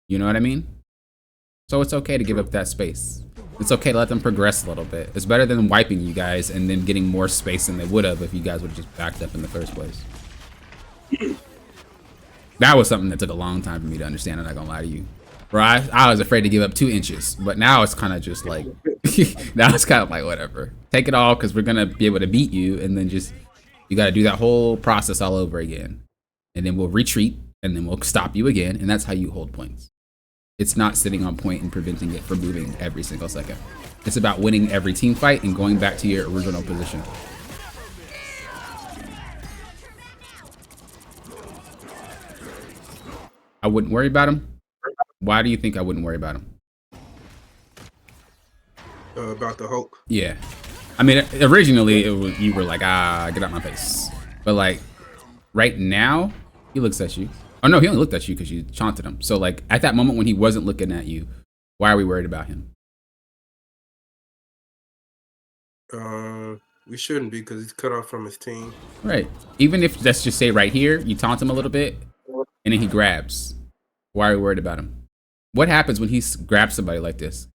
You know what I mean? So it's okay to give up that space. It's okay to let them progress a little bit. It's better than wiping you guys and then getting more space than they would have if you guys would have just backed up in the first place. That was something that took a long time for me to understand, I'm not gonna lie to you. Bro, I was afraid to give up 2 inches, but now it's kind of just like, now it's kind of like, whatever. Take it all, because we're gonna be able to beat you, and then just, you gotta do that whole process all over again. And then we'll retreat, and then we'll stop you again, and that's how you hold points. It's not sitting on point and preventing it from moving every single second. It's about winning every team fight and going back to your original position. I wouldn't worry about him. Why do you think I wouldn't worry about him? About the Hulk. Yeah. I mean, originally you were like, get out my face. But like, right now, he looks at you. Oh no, he only looked at you because you taunted him. So like, at that moment when he wasn't looking at you, why are we worried about him? We shouldn't be, because he's cut off from his team. Right. Even if, let's just say right here, you taunt him a little bit, and then he grabs. Why are we worried about him? What happens when he grabs somebody like this?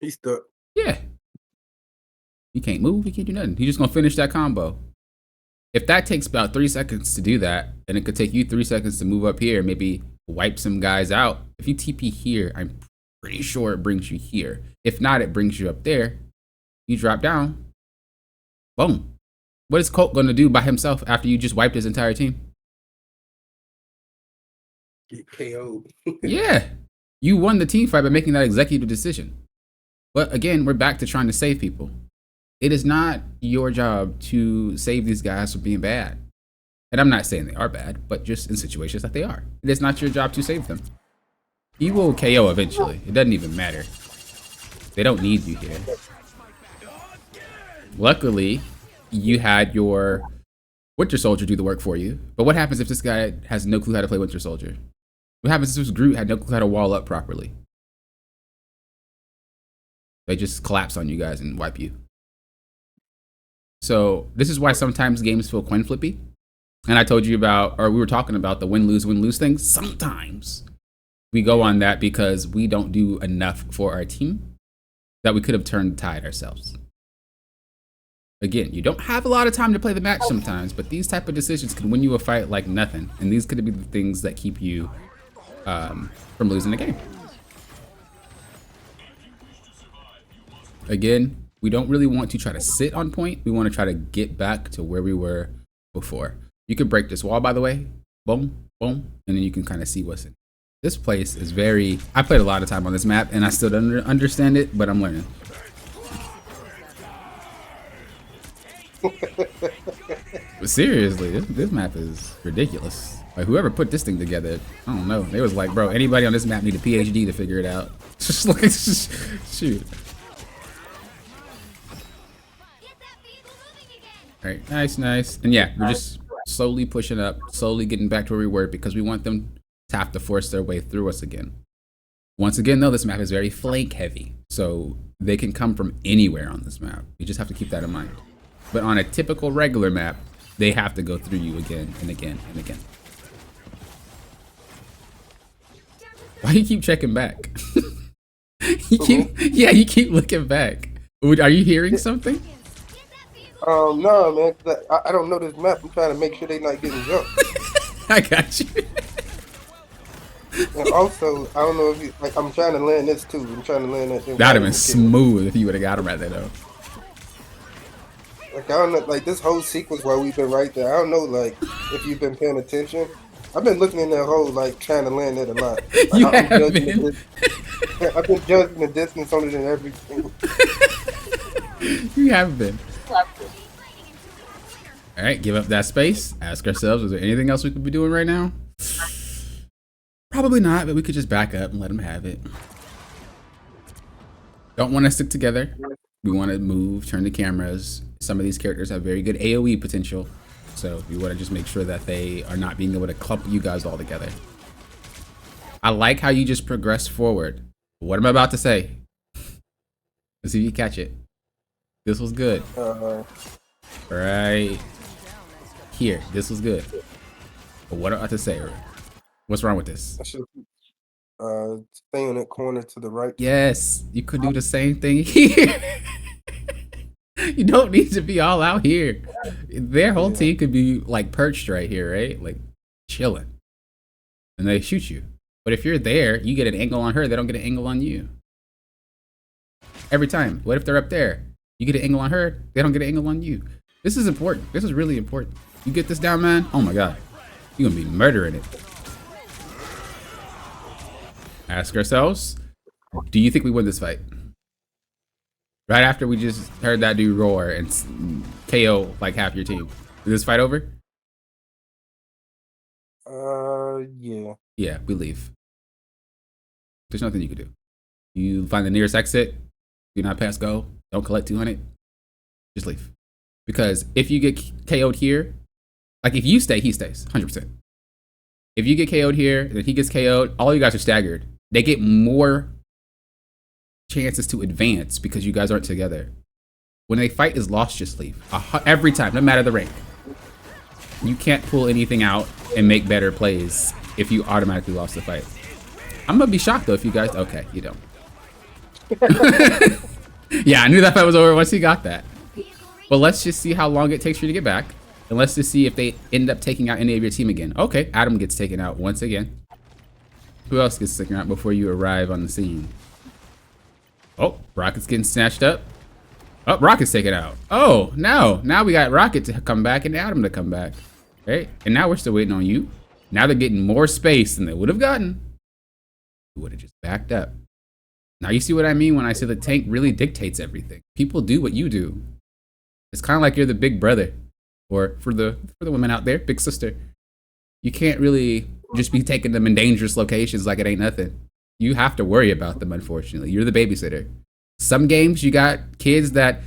He's stuck. Yeah. He can't move, he can't do nothing. He's just gonna finish that combo. If that takes about 3 seconds to do that, and it could take you 3 seconds to move up here, maybe wipe some guys out. If you TP here, I'm pretty sure it brings you here. If not, it brings you up there. You drop down. Boom. What is Colt gonna do by himself after you just wiped his entire team? Get KO'd. Yeah. You won the team fight by making that executive decision. But again, we're back to trying to save people. It is not your job to save these guys from being bad. And I'm not saying they are bad, but just in situations that they are. It is not your job to save them. You will KO eventually. It doesn't even matter. They don't need you here. Luckily, you had your Winter Soldier do the work for you. But what happens if this guy has no clue how to play Winter Soldier? What happens if this Groot had no clue how to wall up properly? They just collapse on you guys and wipe you. So this is why sometimes games feel coin flippy. And I told you about, or we were talking about the win-lose thing. Sometimes we go on that because we don't do enough for our team that we could have turned the tide ourselves. Again, you don't have a lot of time to play the match sometimes, but these type of decisions can win you a fight like nothing. And these could be the things that keep you from losing the game. Again, we don't really want to try to sit on point. We want to try to get back to where we were before. You can break this wall, by the way. Boom, boom. And then you can kind of see what's in. This place is very... I played a lot of time on this map, and I still don't understand it, but I'm learning. But seriously, this map is ridiculous. Like, whoever put this thing together, I don't know. They was like, bro, anybody on this map need a PhD to figure it out. Just like, just shoot. All right, nice. And yeah, we're just slowly pushing up, slowly getting back to where we were because we want them to have to force their way through us again. Once again, though, this map is very flank heavy, so they can come from anywhere on this map. You just have to keep that in mind. But on a typical regular map, they have to go through you again and again and again. Why do you keep checking back? You keep looking back. Are you hearing something? No, man. I don't know this map. I'm trying to make sure they're not getting jumped. I got you. And also, I don't know if you, like, I'm trying to land this too. I'm trying to land that thing. That'd have been smooth if you would have got him right there, though. Like, I don't know, like, this whole sequence while we've been right there, I don't know, like, if you've been paying attention. I've been looking in that hole, like, trying to land it a lot. Like, You have been. I've been judging the distance on it and everything. You have been. All right, give up that space. Ask ourselves, is there anything else we could be doing right now? Probably not, but we could just back up and let them have it. Don't want to stick together. We want to move, turn the cameras. Some of these characters have very good AoE potential, so we want to just make sure that they are not being able to clump you guys all together. I like how you just progress forward. What am I about to say? Let's see if you catch it. This was good. Right here. This was good. But what am I about to say? What's wrong with this? I should stay in that corner to the right. Yes, you could do the same thing here. You don't need to be all out here. Their whole team could be like perched right here, right? Like chilling. And they shoot you. But if you're there, you get an angle on her, they don't get an angle on you. Every time. What if they're up there? You get an angle on her, they don't get an angle on you. This is important. This is really important. You get this down, man? Oh my God. You're gonna be murdering it. Ask ourselves, do you think we win this fight? Right after we just heard that dude roar and KO like half your team. Is this fight over? Yeah. Yeah, we leave. There's nothing you can do. You find the nearest exit, do not pass go, don't collect 200, just leave. Because if you get KO'd here, like if you stay, he stays, 100%. If you get KO'd here, and then he gets KO'd, all you guys are staggered. They get more chances to advance because you guys aren't together. When a fight is lost, just leave. Every time, no matter the rank. You can't pull anything out and make better plays if you automatically lost the fight. I'm gonna be shocked though if you guys, okay, you don't. Yeah, I knew that fight was over once he got that. But let's just see how long it takes for you to get back. And let's just see if they end up taking out any of your team again. Okay, Adam gets taken out once again. Who else gets taken out before you arrive on the scene? Oh, Rocket's getting snatched up. Oh, Rocket's taken out. Oh, no. Now we got Rocket to come back and Adam to come back. Okay, and now we're still waiting on you. Now they're getting more space than they would have gotten. You would have just backed up. Now you see what I mean when I say the tank really dictates everything. People do what you do. It's kind of like you're the big brother. Or for the women out there, big sister. You can't really just be taking them in dangerous locations like it ain't nothing. You have to worry about them, unfortunately. You're the babysitter. Some games, you got kids that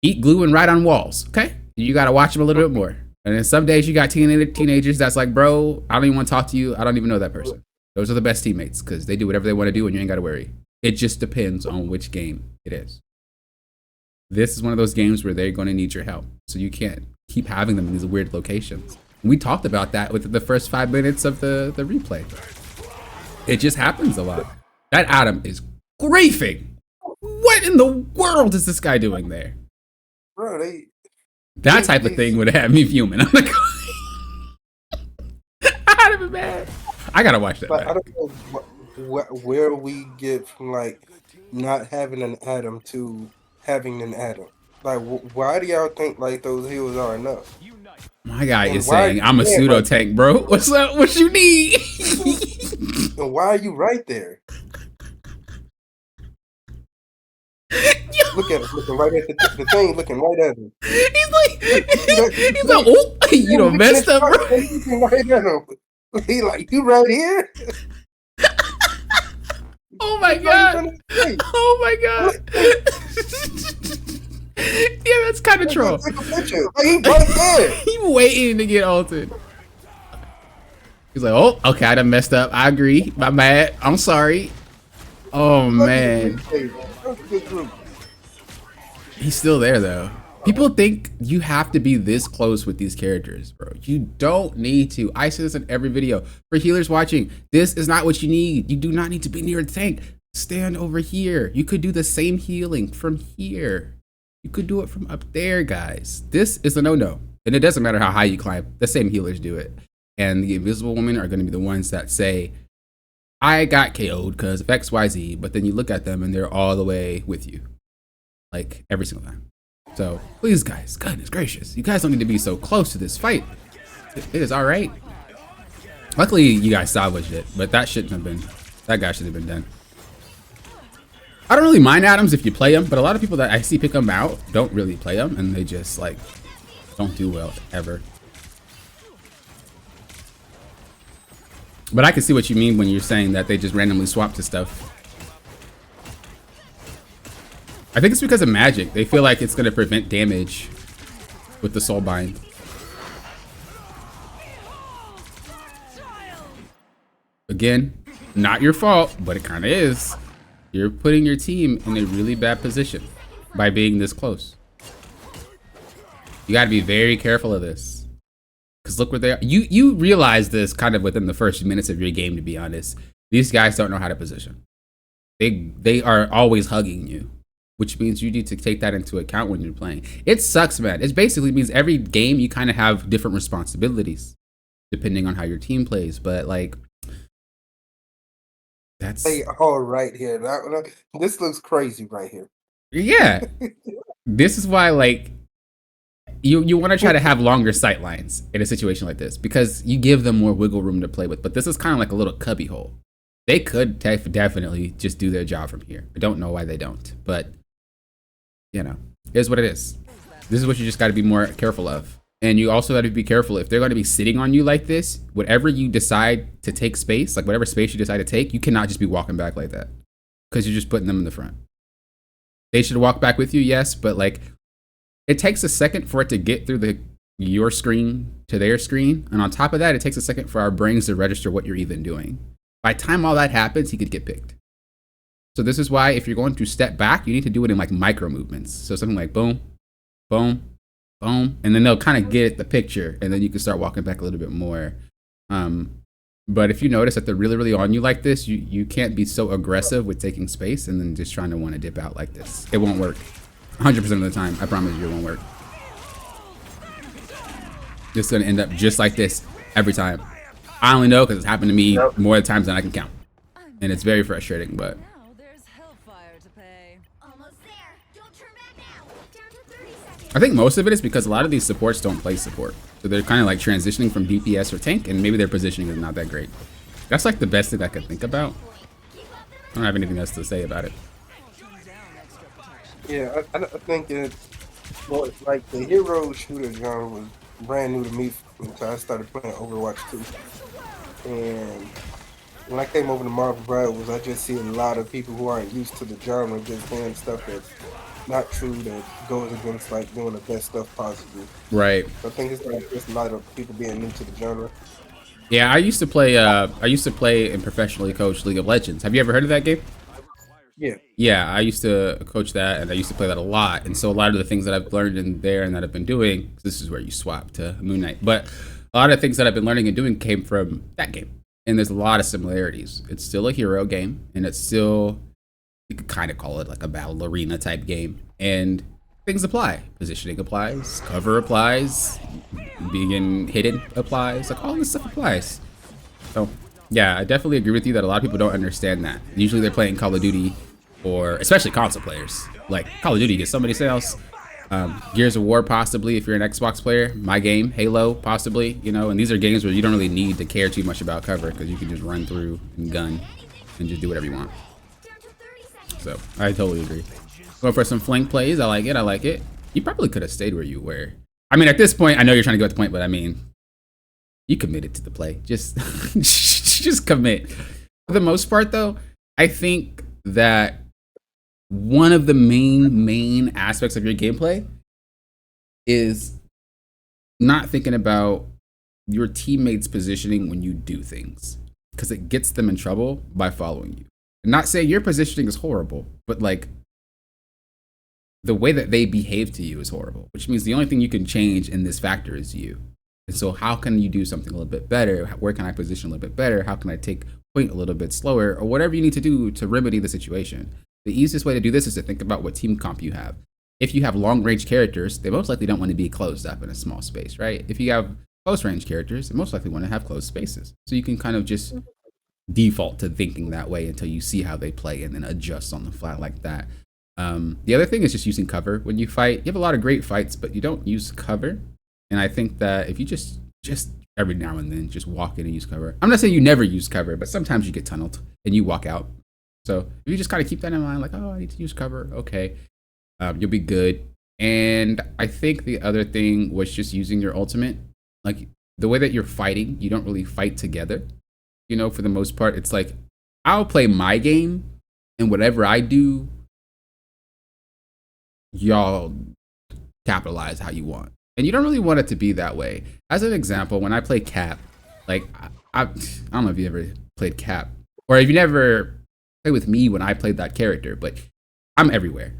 eat glue and write on walls, okay? You got to watch them a little bit more. And then some days you got teenagers that's like, bro, I don't even want to talk to you. I don't even know that person. Those are the best teammates because they do whatever they want to do and you ain't got to worry. It just depends on which game it is. This is one of those games where they're going to need your help. So you can't keep having them in these weird locations. We talked about that with the first 5 minutes of the replay. It just happens a lot. That Adam is griefing. What in the world is this guy doing there? Bro, that type of thing would have me fuming. I'm like, I'd have been mad. I gotta watch that. I don't know where we get from like not having an Adam to having an Adam. Like, why do y'all think like those heals are enough? My guy is saying I'm a pseudo tank, bro. What's up? What you need? And why are you right there? Look at him, looking right at the thing, looking right at him. He's like, he's like, Look, oh, you done messed up, bro. he's looking right at him. He like, you right here? Oh my god. Oh my god. Yeah, that's kind of troll. Take a picture. Like, he right there. He waiting to get ulted. He's like, oh, okay, I done messed up. I agree. My bad. I'm sorry. Oh man. He's still there though. People think you have to be this close with these characters, bro. You don't need to. I say this in every video. For healers watching, this is not what you need. You do not need to be near the tank. Stand over here. You could do the same healing from here. You could do it from up there, guys. This is a no-no. And it doesn't matter how high you climb. The same healers do it. And the invisible women are going to be the ones that say, I got KO'd because of XYZ. But then you look at them and they're all the way with you. Like every single time. So please, guys, goodness gracious. You guys don't need to be so close to this fight. It is all right. Luckily, you guys salvaged it. But that shouldn't have been, that guy should have been done. I don't really mind Adams if you play them, but a lot of people that I see pick them out don't really play them, and they just like don't do well ever. But I can see what you mean when you're saying that they just randomly swap to stuff. I think it's because of magic. They feel like it's going to prevent damage with the soul bind. Again, not your fault, but it kind of is. You're putting your team in a really bad position by being this close. You got to be very careful of this. Because look where they are. You realize this kind of within the first few minutes of your game, to be honest. These guys don't know how to position. They are always hugging you, which means you need to take that into account when you're playing. It sucks, man. It basically means every game you kind of have different responsibilities depending on how your team plays. But like, that's all right here. This looks crazy right here. Yeah. This is why, like, you want to try to have longer sight lines in a situation like this because you give them more wiggle room to play with. But this is kind of like a little cubby hole. They could definitely just do their job from here. I don't know why they don't, but you know, it is what it is. This is what you just got to be more careful of. And you also got to be careful if they're going to be sitting on you like this. Whatever you decide to take space, like whatever space you decide to take, you cannot just be walking back like that because you're just putting them in the front. They should walk back with you, yes, but like it takes a second for it to get through your screen to their screen. And on top of that, it takes a second for our brains to register what you're even doing. By the time all that happens, he could get picked. So this is why if you're going to step back, you need to do it in like micro movements. So something like boom, boom, boom, and then they'll kind of get the picture, and then you can start walking back a little bit more. But if you notice that they're really, really on you like this, you can't be so aggressive with taking space and then just trying to want to dip out like this. It won't work. 100% of the time, I promise you it won't work. It's gonna end up just like this every time. I only know because it's happened to me more times than I can count. And it's very frustrating, but I think most of it is because a lot of these supports don't play support. So they're kind of like transitioning from DPS or tank, and maybe their positioning is not that great. That's like the best thing I could think about. I don't have anything else to say about it. Yeah, I think it's more like the hero shooter genre was brand new to me until I started playing Overwatch 2. And when I came over to Marvel Rivals, I just see a lot of people who aren't used to the genre just doing stuff that's not true, that goes against like doing the best stuff possible. Right. So I think it's like just a lot of people being new to the genre. Yeah, I used to play and professionally coach League of Legends. Have you ever heard of that game? Yeah. Yeah, I used to coach that, and I used to play that a lot. And so a lot of the things that I've learned in there and that I've been doing, this is where you swap to Moon Knight. But a lot of things that I've been learning and doing came from that game. And there's a lot of similarities. It's still a hero game, and it's still, you could kind of call it like a battle arena type game. And things apply. Positioning applies, cover applies, being hidden applies, like all this stuff applies. So yeah, I definitely agree with you that a lot of people don't understand that. Usually they're playing Call of Duty, or especially console players. Like Call of Duty gets so many sales. Gears of War possibly if you're an Xbox player. My game, Halo possibly, you know, and these are games where you don't really need to care too much about cover because you can just run through and gun and just do whatever you want. So I totally agree. Going for some flank plays, I like it, I like it. You probably could have stayed where you were. I mean, at this point, I know you're trying to go at the point, but I mean, you committed to the play. Just, just commit. For the most part, though, I think that one of the main aspects of your gameplay is not thinking about your teammates' positioning when you do things, because it gets them in trouble by following you. And not saying your positioning is horrible, but like the way that they behave to you is horrible, which means the only thing you can change in this factor is you. And so how can you do something a little bit better? Where can I position a little bit better? How can I take point a little bit slower, or whatever you need to do to remedy the situation? The easiest way to do this is to think about what team comp you have. If you have long range characters, they most likely don't want to be closed up in a small space, right? If you have close range characters, they most likely want to have closed spaces. So you can kind of just default to thinking that way until you see how they play and then adjust on the fly like that. The other thing is just using cover when you fight. You have a lot of great fights, but you don't use cover. And I think that if you just every now and then just walk in and use cover. I'm not saying you never use cover, but sometimes you get tunneled and you walk out. So if you just kind of keep that in mind, like, oh, I need to use cover, okay, you'll be good. And I think the other thing was just using your ultimate. Like the way that you're fighting, you don't really fight together. You know, for the most part, it's like, I'll play my game and whatever I do, y'all capitalize how you want. And you don't really want it to be that way. As an example, when I play Cap, like, I don't know if you ever played Cap, or if you never played with me when I played that character, but I'm everywhere.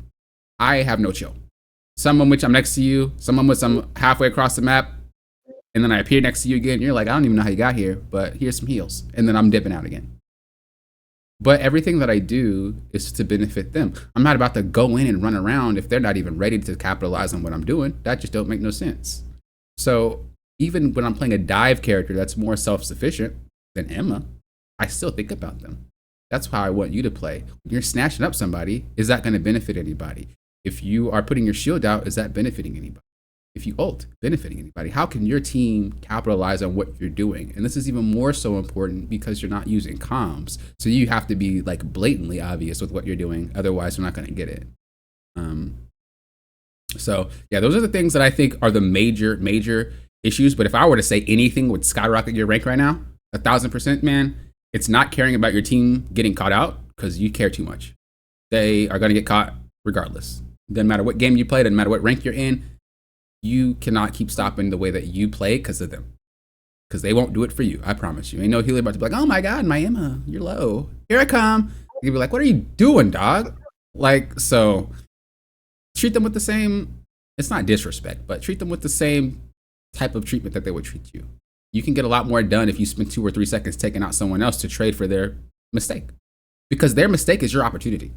I have no chill. Someone which I'm next to you, someone which I'm halfway across the map, and then I appear next to you again. You're like, I don't even know how you got here, but here's some heals. And then I'm dipping out again. But everything that I do is to benefit them. I'm not about to go in and run around if they're not even ready to capitalize on what I'm doing. That just don't make no sense. So even when I'm playing a dive character that's more self-sufficient than Emma, I still think about them. That's how I want you to play. When you're snatching up somebody, is that going to benefit anybody? If you are putting your shield out, is that benefiting anybody? If you ult, benefiting anybody? How can your team capitalize on what you're doing? And this is even more so important because you're not using comms. So you have to be like blatantly obvious with what you're doing. Otherwise, you're not going to get it. So yeah, those are the things that I think are the major issues. But if I were to say anything would skyrocket your rank right now, 1,000%, man, it's not caring about your team getting caught out because you care too much. They are going to get caught regardless. Doesn't matter what game you play, doesn't matter what rank you're in. You cannot keep stopping the way that you play because of them. Because they won't do it for you, I promise you. Ain't no healer about to be like, oh my God, my Emma, you're low. Here I come. You'll be like, what are you doing, dog? Like, so treat them with the same, it's not disrespect, but treat them with the same type of treatment that they would treat you. You can get a lot more done if you spend 2 or 3 seconds taking out someone else to trade for their mistake. Because their mistake is your opportunity.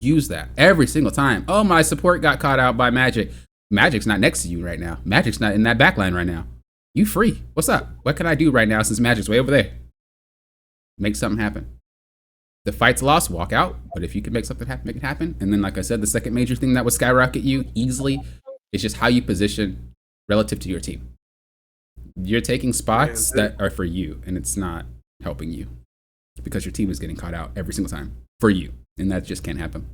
Use that every single time. Oh, my support got caught out by Magic. Magic's not next to you right now. Magic's not in that backline right now. You free. What's up? What can I do right now since Magic's way over there? Make something happen. The fight's lost, walk out. But if you can make something happen, make it happen. And then, like I said, the second major thing that would skyrocket you easily is just how you position relative to your team. You're taking spots that are for you, and it's not helping you because your team is getting caught out every single time for you. And that just can't happen.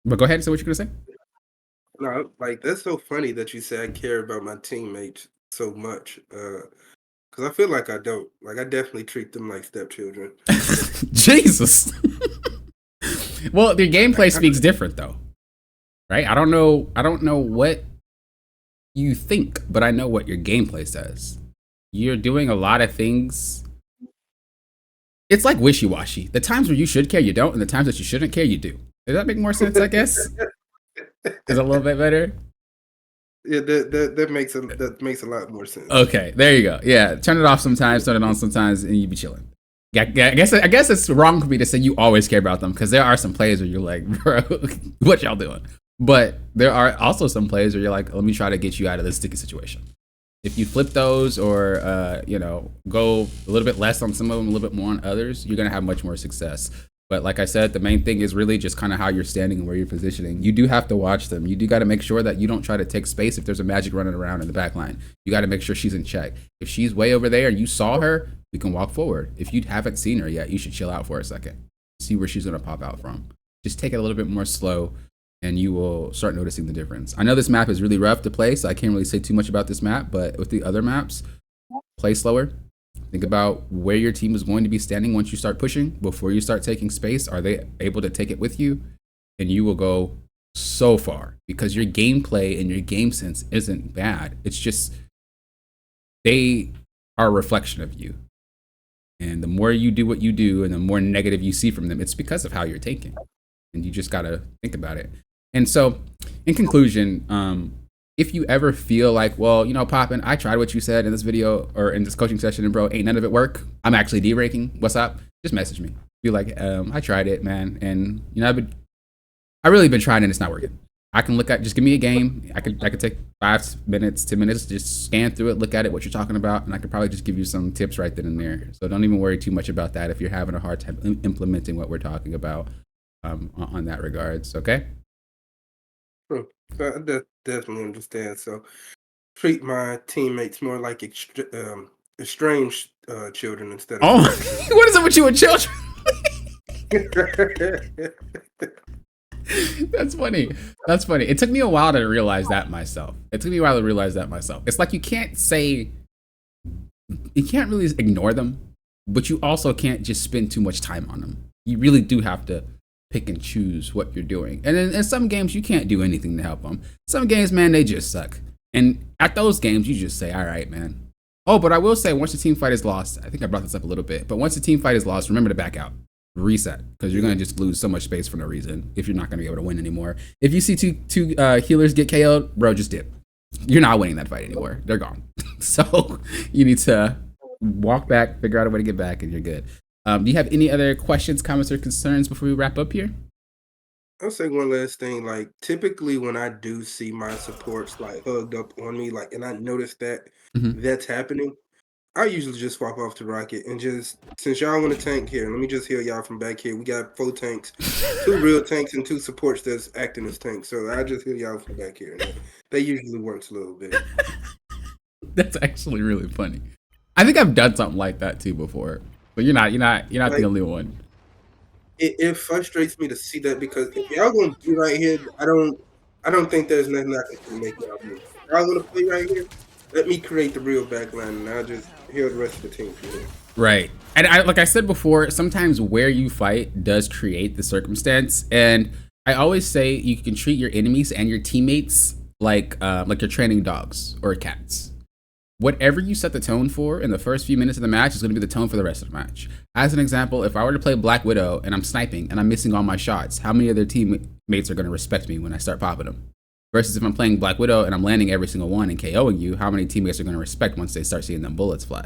But go ahead and say what you're going to say. No, like that's so funny that you say I care about my teammates so much. Because I feel like I don't. Like I definitely treat them like stepchildren. Jesus. Well, their gameplay speaks different though. Right? I don't know what you think, but I know what your gameplay says. You're doing a lot of things. It's like wishy-washy. The times where you should care, you don't, and the times that you shouldn't care, you do. Does that make more sense, I guess? Is it a little bit better? Yeah, that makes a lot more sense. Okay, there you go. Yeah, turn it off sometimes, turn it on sometimes, and you be chilling. I guess it's wrong for me to say you always care about them because there are some plays where you're like, bro, what y'all doing? But there are also some plays where you're like, let me try to get you out of this sticky situation. If you flip those or go a little bit less on some of them, a little bit more on others, you're gonna have much more success. But like I said, the main thing is really just kind of how you're standing and where you're positioning. You do have to watch them. You do got to make sure that you don't try to take space if there's a magic running around in the back line. You got to make sure she's in check. If she's way over there and you saw her, we can walk forward. If you haven't seen her yet, you should chill out for a second. See where she's going to pop out from. Just take it a little bit more slow and you will start noticing the difference. I know this map is really rough to play, so I can't really say too much about this map, but with the other maps, play slower. Think about where your team is going to be standing once you start pushing. Before you start taking space, are they able to take it with you? And you will go so far because your gameplay and your game sense isn't bad. It's just they are a reflection of you. And the more you do what you do and the more negative you see from them, it's because of how you're taking. And you just got to think about it. And so in conclusion, if you ever feel like, well, you know, Poppin, I tried what you said in this video or in this coaching session and bro, ain't none of it work. I'm actually D-ranking. What's up? Just message me. Be like, I tried it, man. And you know, I really been trying and it's not working. I can look at, just give me a game. I could take 5 minutes, 10 minutes, just scan through it, look at it, what you're talking about. And I could probably just give you some tips right then and there. So don't even worry too much about that if you're having a hard time implementing what we're talking about on that regards. Okay. I definitely understand. So treat my teammates more like estranged children instead of. Oh, what is it with you and children? That's funny. That's funny. It took me a while to realize that myself. It's like you can't really ignore them, but you also can't just spend too much time on them. You really do have to pick and choose what you're doing. And in some games, you can't do anything to help them. Some games, man, they just suck. And at those games, you just say, all right, man. Oh, but I will say, once the team fight is lost, I think I brought this up a little bit, but once the team fight is lost, remember to back out. Reset, because you're going to just lose so much space for no reason if you're not going to be able to win anymore. If you see two healers get KO'd, bro, just dip. You're not winning that fight anymore. They're gone. So you need to walk back, figure out a way to get back, and you're good. Do you have any other questions, comments, or concerns before we wrap up here? I'll say one last thing. Like typically when I do see my supports like hugged up on me, like, and I notice that that's happening, I usually just swap off to Rocket and just, since y'all want to tank here, let me just heal y'all from back here. We got 4 tanks, 2 real tanks and 2 supports that's acting as tanks. So I just heal y'all from back here. And that usually works a little bit. That's actually really funny. I think I've done something like that too before. But you're not like, the only one. It frustrates me to see that because if y'all gonna be right here, I don't think there's nothing I can make y'all do. Y'all gonna play right here, let me create the real backline and I'll just heal the rest of the team from here. Right. And like I said before, sometimes where you fight does create the circumstance. And I always say you can treat your enemies and your teammates like you're training dogs or cats. Whatever you set the tone for in the first few minutes of the match is going to be the tone for the rest of the match. As an example, if I were to play Black Widow and I'm sniping and I'm missing all my shots, how many other teammates are going to respect me when I start popping them? Versus if I'm playing Black Widow and I'm landing every single one and KOing you, how many teammates are going to respect once they start seeing them bullets fly?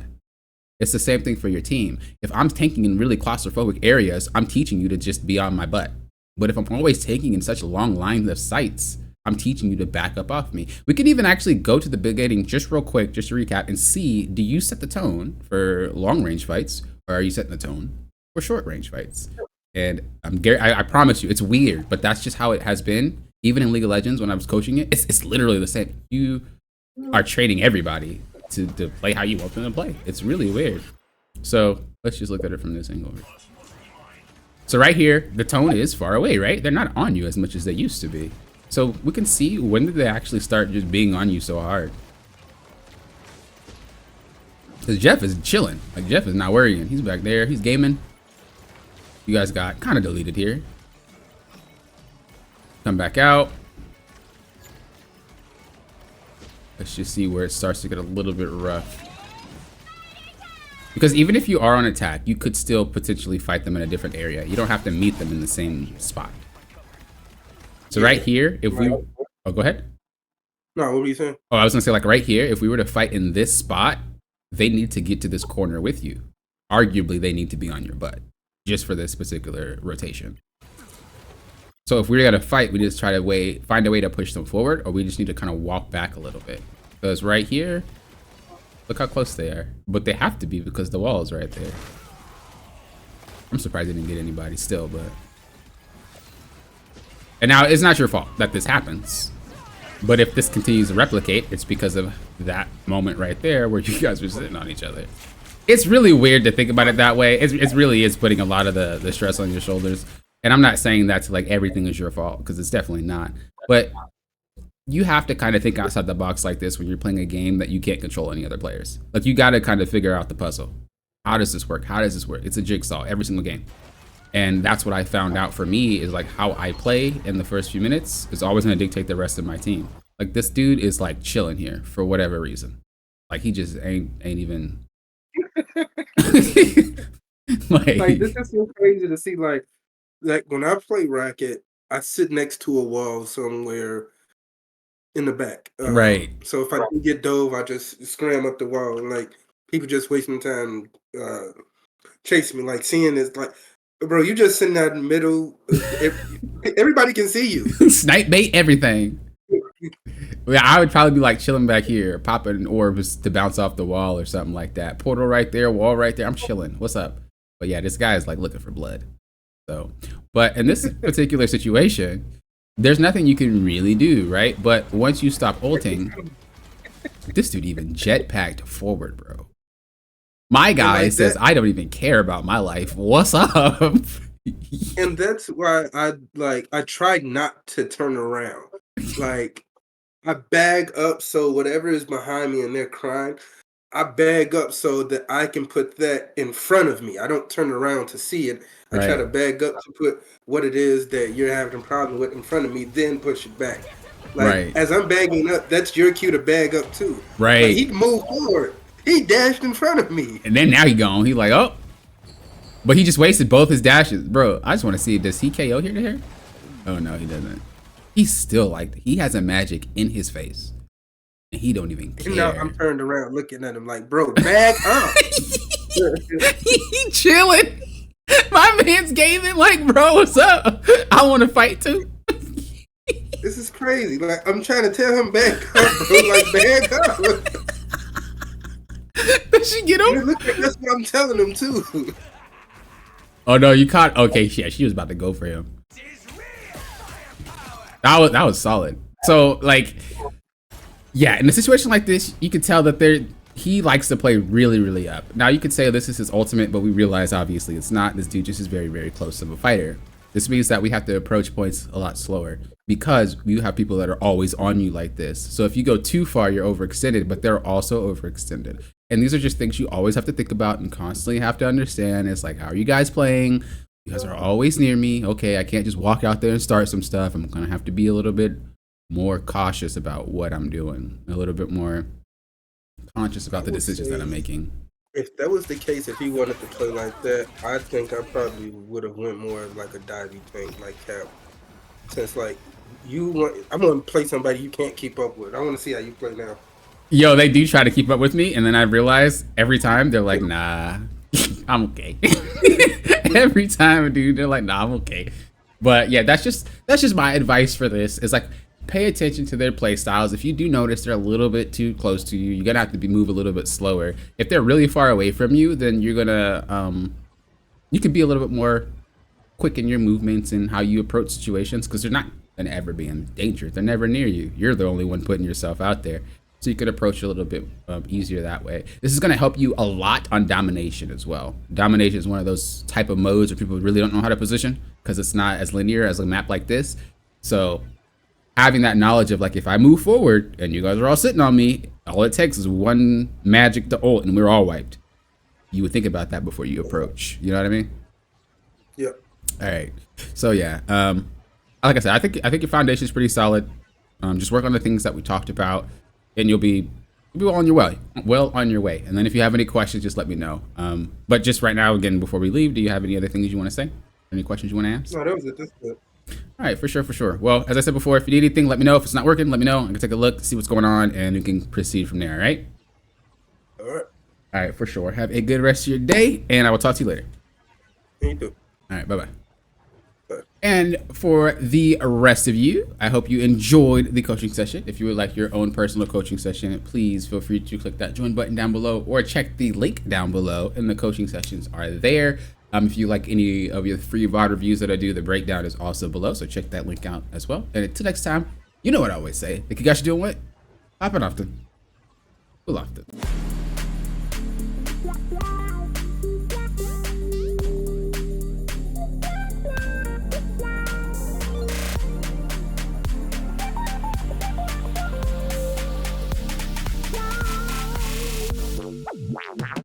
It's the same thing for your team. If I'm tanking in really claustrophobic areas, I'm teaching you to just be on my butt. But if I'm always taking in such long lines of sights, I'm teaching you to back up off me. We could even actually go to the beginning just real quick, just to recap, and see, do you set the tone for long range fights or are you setting the tone for short range fights? And I promise you, it's weird, but that's just how it has been. Even in League of Legends, when I was coaching it, it's literally the same. You are training everybody to play how you want them to play. It's really weird. So let's just look at it from this angle. So right here, the tone is far away, right? They're not on you as much as they used to be. So we can see, when did they actually start just being on you so hard? Because Jeff is chilling. Like, Jeff is not worrying. He's back there. He's gaming. You guys got kind of deleted here. Come back out. Let's just see where it starts to get a little bit rough. Because even if you are on attack, you could still potentially fight them in a different area. You don't have to meet them in the same spot. So right here, if we... Oh, go ahead. No, what were you saying? Oh, I was going to say, like, right here, if we were to fight in this spot, they need to get to this corner with you. Arguably, they need to be on your butt, just for this particular rotation. So if we're going to fight, we just try to find a way to push them forward, or we just need to kind of walk back a little bit. Because right here, look how close they are. But they have to be because the wall is right there. I'm surprised they didn't get anybody still, but. And now it's not your fault that this happens. But if this continues to replicate, it's because of that moment right there where you guys were sitting on each other. It's really weird to think about it that way. It really is putting a lot of the stress on your shoulders. And I'm not saying that's like everything is your fault, because it's definitely not. But you have to kind of think outside the box like this when you're playing a game that you can't control any other players. Like, you got to kind of figure out the puzzle. How does this work? How does this work? It's a jigsaw every single game. And that's what I found out for me is like how I play in the first few minutes is always going to dictate the rest of my team. Like, this dude is like chilling here for whatever reason. Like, he just ain't even. Like, this is so crazy to see. Like when I play racket, I sit next to a wall somewhere in the back. Right. So if I do get dove, I just scram up the wall, and like people just wasting time chasing me. Like, seeing this, like, bro, you just sitting out in the middle. Everybody can see you. Snipe bait, everything. Yeah, I would probably be like chilling back here, popping orbs to bounce off the wall or something like that. Portal right there, wall right there. I'm chilling. What's up? But yeah, this guy is like looking for blood. So, but in this particular situation, there's nothing you can really do, right? But once you stop ulting, this dude even jetpacked forward, bro. My guy says, I don't even care about my life. What's up? And that's why I tried not to turn around. Like, I bag up so whatever is behind me and they're crying, I bag up so that I can put that in front of me. I don't turn around to see it. I try to bag up to put what it is that you're having a problem with in front of me, then push it back. Like, as I'm bagging up, that's your cue to bag up too. Right. Like, he moved forward. He dashed in front of me. And then now he gone. He like, oh. But he just wasted both his dashes. Bro, I just want to see, does he KO here to here? Oh, no, he doesn't. He's still like, he has a magic in his face. And he don't even care. And now I'm turned around looking at him like, bro, bag up. He chilling. My man's gaming like, bro, what's up? I want to fight too. This is crazy. Like, I'm trying to tell him back up, bro. Like, bag up. Did she get him? Look, that's what I'm telling him too. Oh no, you caught. Okay, yeah, she was about to go for him. That was solid. So like, yeah, in a situation like this, you can tell that he likes to play really, really up. Now you could say this is his ultimate, but we realize obviously it's not. This dude just is very, very close of a fighter. This means that we have to approach points a lot slower because you have people that are always on you like this. So if you go too far, you're overextended, but they're also overextended. And these are just things you always have to think about and constantly have to understand. It's like, how are you guys playing? You guys are always near me. Okay, I can't just walk out there and start some stuff. I'm gonna have to be a little bit more cautious about what I'm doing, a little bit more conscious about the decisions that I'm making. If that was the case, if he wanted to play like that, I think I probably would have went more like a divey tank like Cap. Since like I'm gonna play somebody you can't keep up with. I want to see how you play now. Yo, they do try to keep up with me, and then I realize every time they're like, nah, I'm okay. Every time, dude, they're like, nah, I'm okay. But yeah, that's just my advice for this. Is like, pay attention to their play styles. If you do notice they're a little bit too close to you, you're gonna have to move a little bit slower. If they're really far away from you, then you're gonna you can be a little bit more quick in your movements and how you approach situations, because they're not gonna ever be in danger. They're never near you. You're the only one putting yourself out there. So you could approach it a little bit easier that way. This is going to help you a lot on domination as well. Domination is one of those type of modes where people really don't know how to position because it's not as linear as a map like this. So having that knowledge of like, if I move forward and you guys are all sitting on me, all it takes is one magic to ult and we're all wiped. You would think about that before you approach. You know what I mean? Yep. All right. So yeah, like I said, I think your foundation is pretty solid. Just work on the things that we talked about, and you'll be well on your way. And then if you have any questions, just let me know. But just right now, again, before we leave, do you have any other things you want to say? Any questions you want to ask? No, that was it. That's good. All right, for sure. Well, as I said before, if you need anything, let me know. If it's not working, let me know. I can take a look, see what's going on, and we can proceed from there, all right? All right. All right, for sure. Have a good rest of your day, and I will talk to you later. You too. All right, bye-bye. And for the rest of you, I hope you enjoyed the coaching session. If you would like your own personal coaching session, please feel free to click that join button down below or check the link down below, and the coaching sessions are there. If you like any of your free VOD reviews that I do, the breakdown is also below, so check that link out as well. And until next time, you know what I always say. Think you guys should do what? Happen often. Cool often.